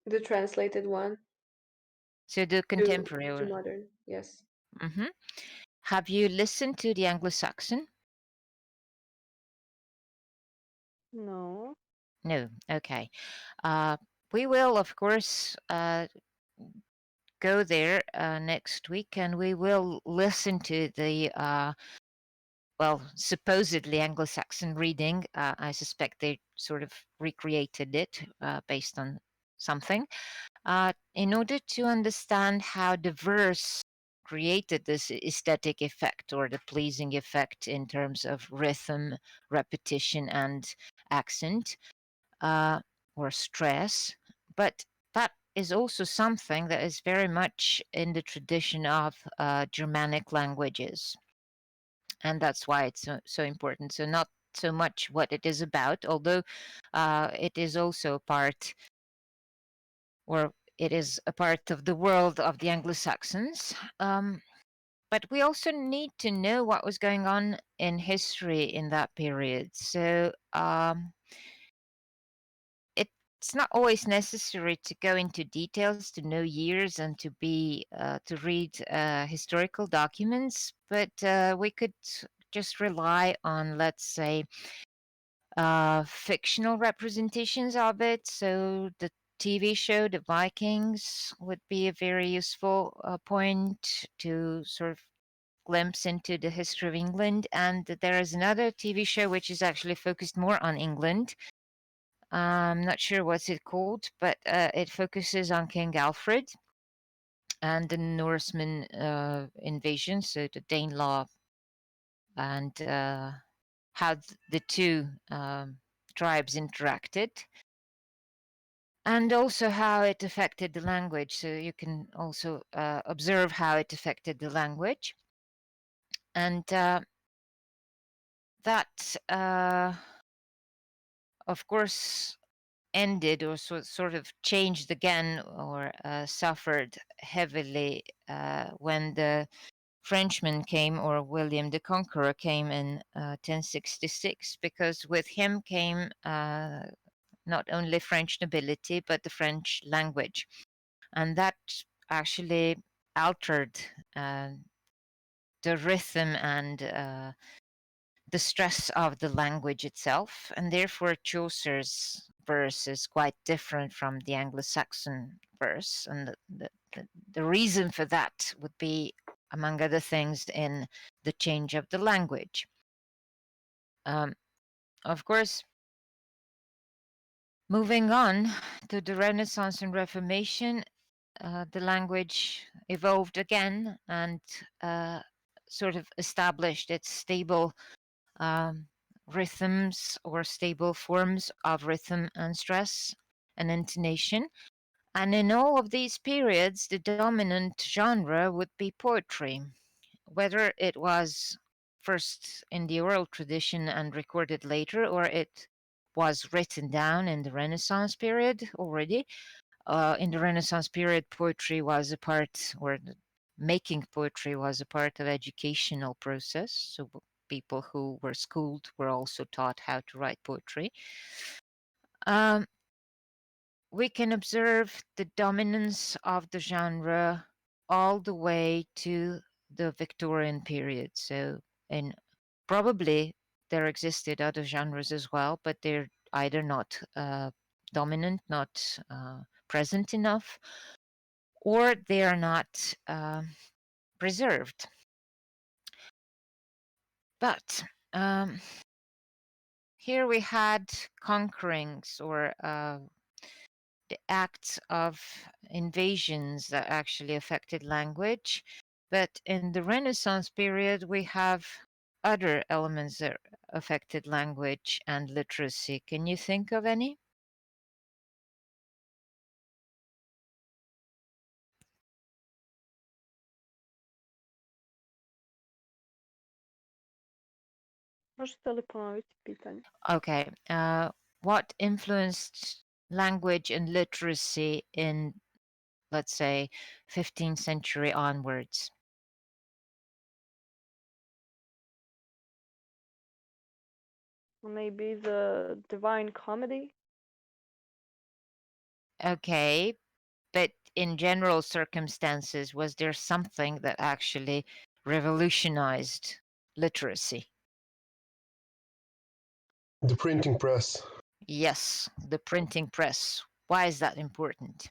The translated one So the contemporary. to modern, yes. Mhm. Have you listened to the Anglo-Saxon? No. No. Okay. Uh, we will, of course, go there next week, and we will listen to the well, supposedly Anglo-Saxon reading. I suspect they sort of recreated it based on something. In order to understand how diverse created this aesthetic effect or the pleasing effect in terms of rhythm, repetition, and accent uh, or stress. But that is also something that is very much in the tradition of Germanic languages. And that's why it's so important. So, not so much what it is about, although it is also part or it is a part of the world of the Anglo-Saxons. But we also need to know what was going on in history in that period. So it's not always necessary to go into details to know years and to be to read historical documents, but we could just rely on, let's say, fictional representations of it. So the TV show The Vikings would be a very useful point to sort of glimpse into the history of England. And there is another TV show which is actually focused more on England. I'm not sure what's it called, but it focuses on King Alfred and the Norseman invasion, so the Danelaw, and how the two tribes interacted, and also how it affected the language. So you can also observe how it affected the language, and that, of course, ended or sort of changed again or suffered heavily when the Frenchman came, or William the Conqueror came in 1066, because with him came not only French nobility but the French language, and that actually altered uh, the rhythm and the stress of the language itself, and therefore Chaucer's verse is quite different from the Anglo-Saxon verse. And the reason for that would be, among other things, in the change of the language. Um, of course, moving on to the Renaissance and Reformation, the language evolved again and sort of established its stable um, rhythms or stable forms of rhythm and stress and intonation. And in all of these periods, the dominant genre would be poetry, whether it was first in the oral tradition and recorded later, or it was written down in the Renaissance period already. In the Renaissance period, poetry was a part, or making poetry was a part of educational process. So people who were schooled were also taught how to write poetry. Um, we can observe the dominance of the genre all the way to the Victorian period. So, and probably there existed other genres as well, but they're either not dominant, not present enough, or they are not preserved. But here we had conquerings or the acts of invasions that actually affected language. But in the Renaissance period, we have other elements that affected language and literacy. Can you think of any? Можете ли поновити питання? Okay. What influenced language and literacy in, let's say, 15th century onwards? Maybe the Divine Comedy? Okay, but in general circumstances, was there something that actually revolutionized literacy? The printing press. Yes, the printing press. Why is that important?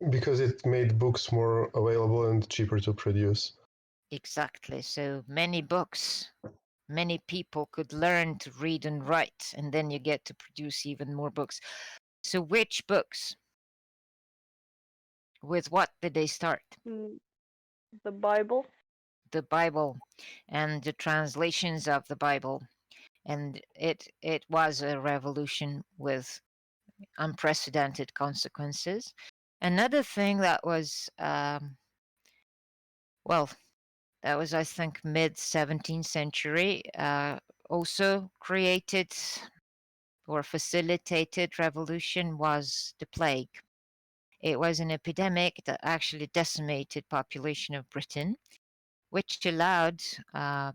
Because it made books more available and cheaper to produce. Exactly. So many books, many people could learn to read and write, and then you get to produce even more books. So, which books? With what did they start? Mm, the Bible. The Bible and the translations of the Bible. And it was a revolution with unprecedented consequences. Another thing that was, well, that was, I think, mid 17th century, also created or facilitated revolution was the plague. It was an epidemic that actually decimated population of Britain, which allowed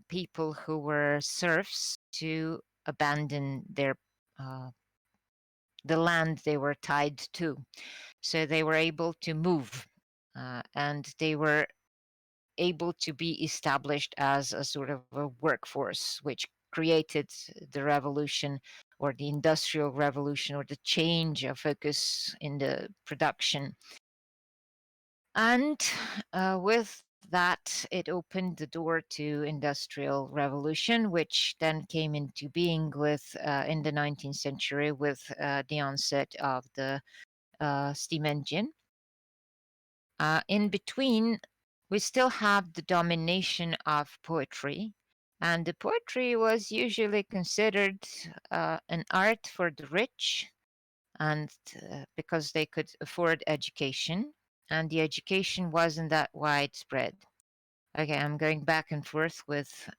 people who were serfs to abandon their the land they were tied to. So they were able to move, and they were able to be established as a sort of a workforce, which created the revolution or the industrial revolution or the change of focus in the production. And with that, it opened the door to industrial revolution, which then came into being with in the 19th century with the onset of the steam engine. In between, we still have the domination of poetry, and the poetry was usually considered an art for the rich, and because they could afford education, and the education wasn't that widespread. Okay, I'm going back and forth with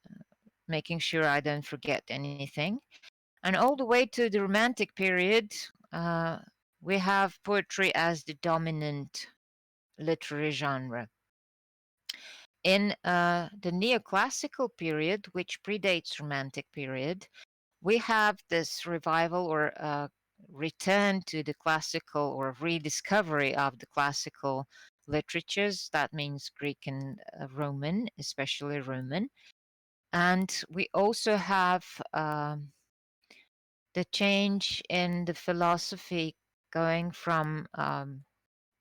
making sure I don't forget anything. And all the way to the Romantic period, uh, we have poetry as the dominant literary genre. In the neoclassical period, which predates Romantic period, we have this revival or return to the classical or rediscovery of the classical literatures. That means Greek and Roman, especially Roman. And we also have the change in the philosophy going from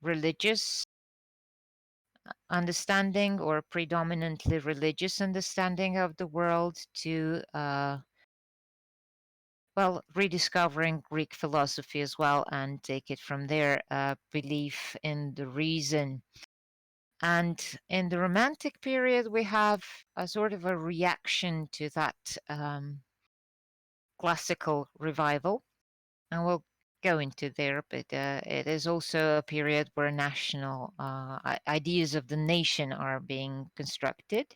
religious understanding or predominantly religious understanding of the world to well, rediscovering Greek philosophy as well and take it from there, belief in the reason. And in the Romantic period, we have a sort of a reaction to that classical revival. And we'll go into there, but it is also a period where national ideas of the nation are being constructed.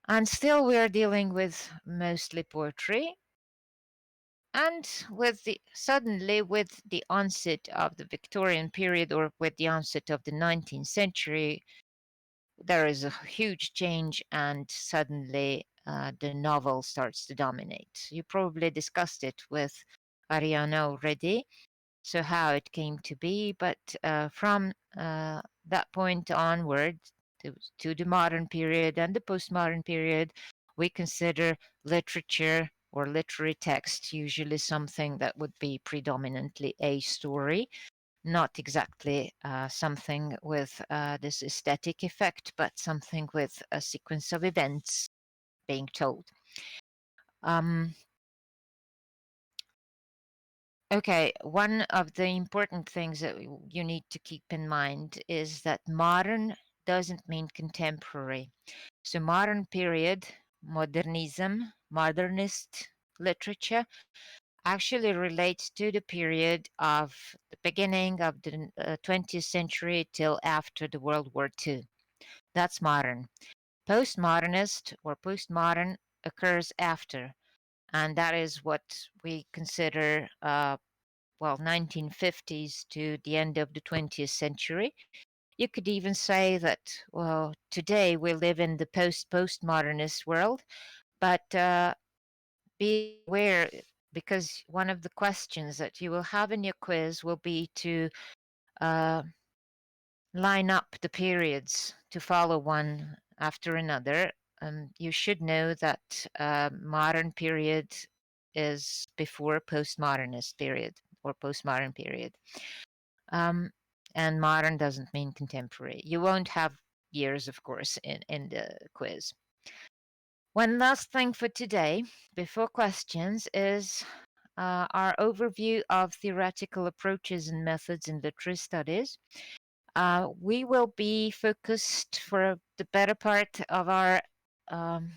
And still, we are dealing with mostly poetry. And with the suddenly with the onset of the Victorian period or with the onset of the 19th century, there is a huge change, and suddenly the novel starts to dominate. You probably discussed it with Ariana already, so how it came to be, but from that point onward to the modern period and the postmodern period, we consider literature or literary text usually something that would be predominantly a story, not exactly something with this aesthetic effect, but something with a sequence of events being told. Um, Okay, one of the important things that you need to keep in mind is that modern doesn't mean contemporary. So, modern period, modernism, modernist literature actually relates to the period of the beginning of the 20th century till after the World War II. That's modern. Postmodernist or postmodern occurs after, and that is what we consider well, 1950s to the end of the 20th century. You could even say that, well, today we live in the postmodernist world, but be aware because one of the questions that you will have in your quiz will be to uh, line up the periods to follow one after another you should know that modern period is before postmodernist period or postmodern period. Um, and modern doesn't mean contemporary. You won't have years, of course, in the quiz. One last thing for today, before questions, is our overview of theoretical approaches and methods in literary studies. We will be focused for the better part of our um,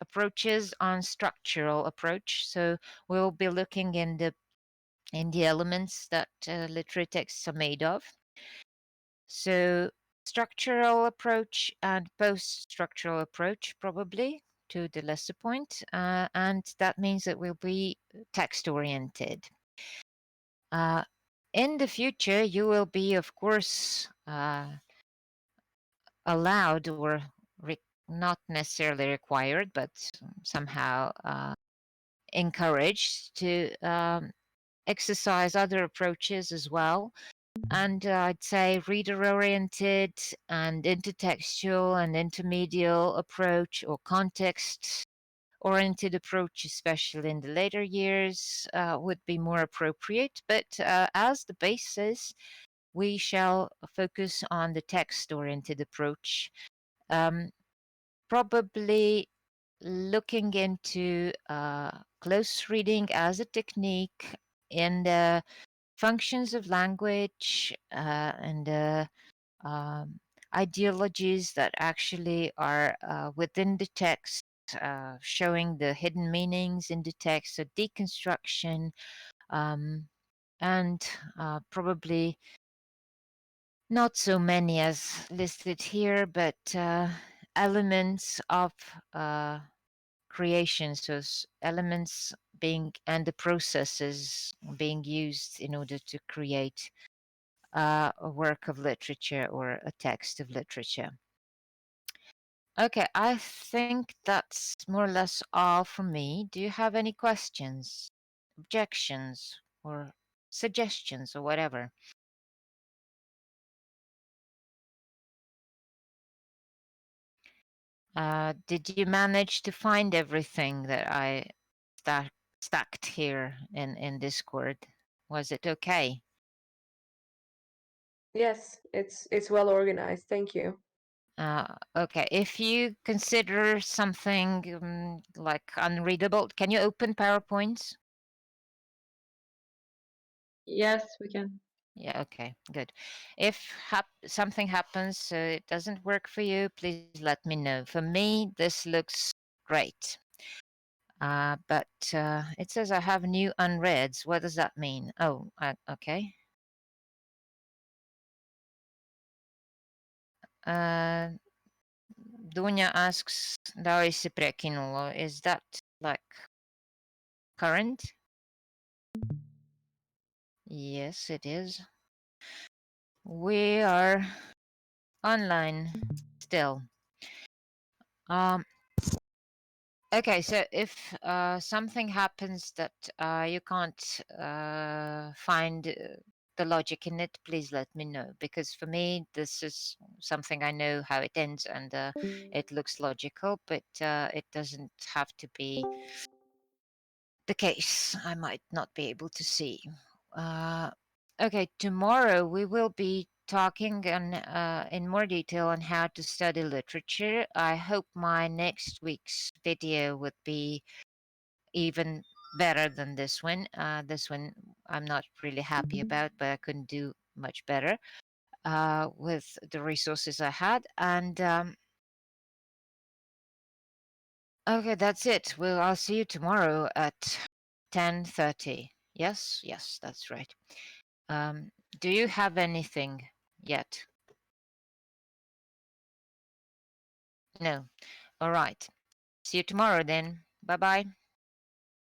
approaches on structural approach. So we'll be looking in the elements that literary texts are made of. So structural approach and post-structural approach probably to the lesser point, and that means that we'll be text-oriented. In the future, you will be, of course, allowed or not necessarily required, but somehow encouraged to exercise other approaches as well. And I'd say reader oriented and intertextual and intermedial approach or context oriented approach, especially in the later years, would be more appropriate. But as the basis, we shall focus on the text oriented approach. Um, Probably looking into close reading as a technique in the functions of language and ideologies that actually are within the text, showing the hidden meanings in the text, so deconstruction, um, and probably not so many as listed here, but elements of creation, so elements being and the processes being used in order to create a work of literature or a text of literature. Okay, I think that's more or less all from me. Do you have any questions, objections, or suggestions, or whatever? Did you manage to find everything that I stacked here in Discord? Was it okay? Yes, it's well organized. Thank you. Okay, if you consider something like unreadable, can you open PowerPoints? Yes, we can. Yeah, okay, good. If something happens, it doesn't work for you, please let me know. For me, this looks great. But it says I have new unreads. What does that mean? Oh, okay. Uh, Dunya asks, da li se prekinulo? Is that like current? Yes, it is. We are online still. Um, okay, so if something happens that you can't find the logic in it, please let me know. Because for me, this is something I know how it ends and it looks logical, but it doesn't have to be the case. I might not be able to see. Uh, okay, tomorrow we will be talking in more detail on how to study literature. I hope my next week's video would be even better than this one. This one I'm not really happy about, but I couldn't do much better with the resources I had. And okay, that's it. Well, I'll see you tomorrow at 10:30. Yes, yes, that's right. Do you have anything yet? No. All right. See you tomorrow then. Bye bye.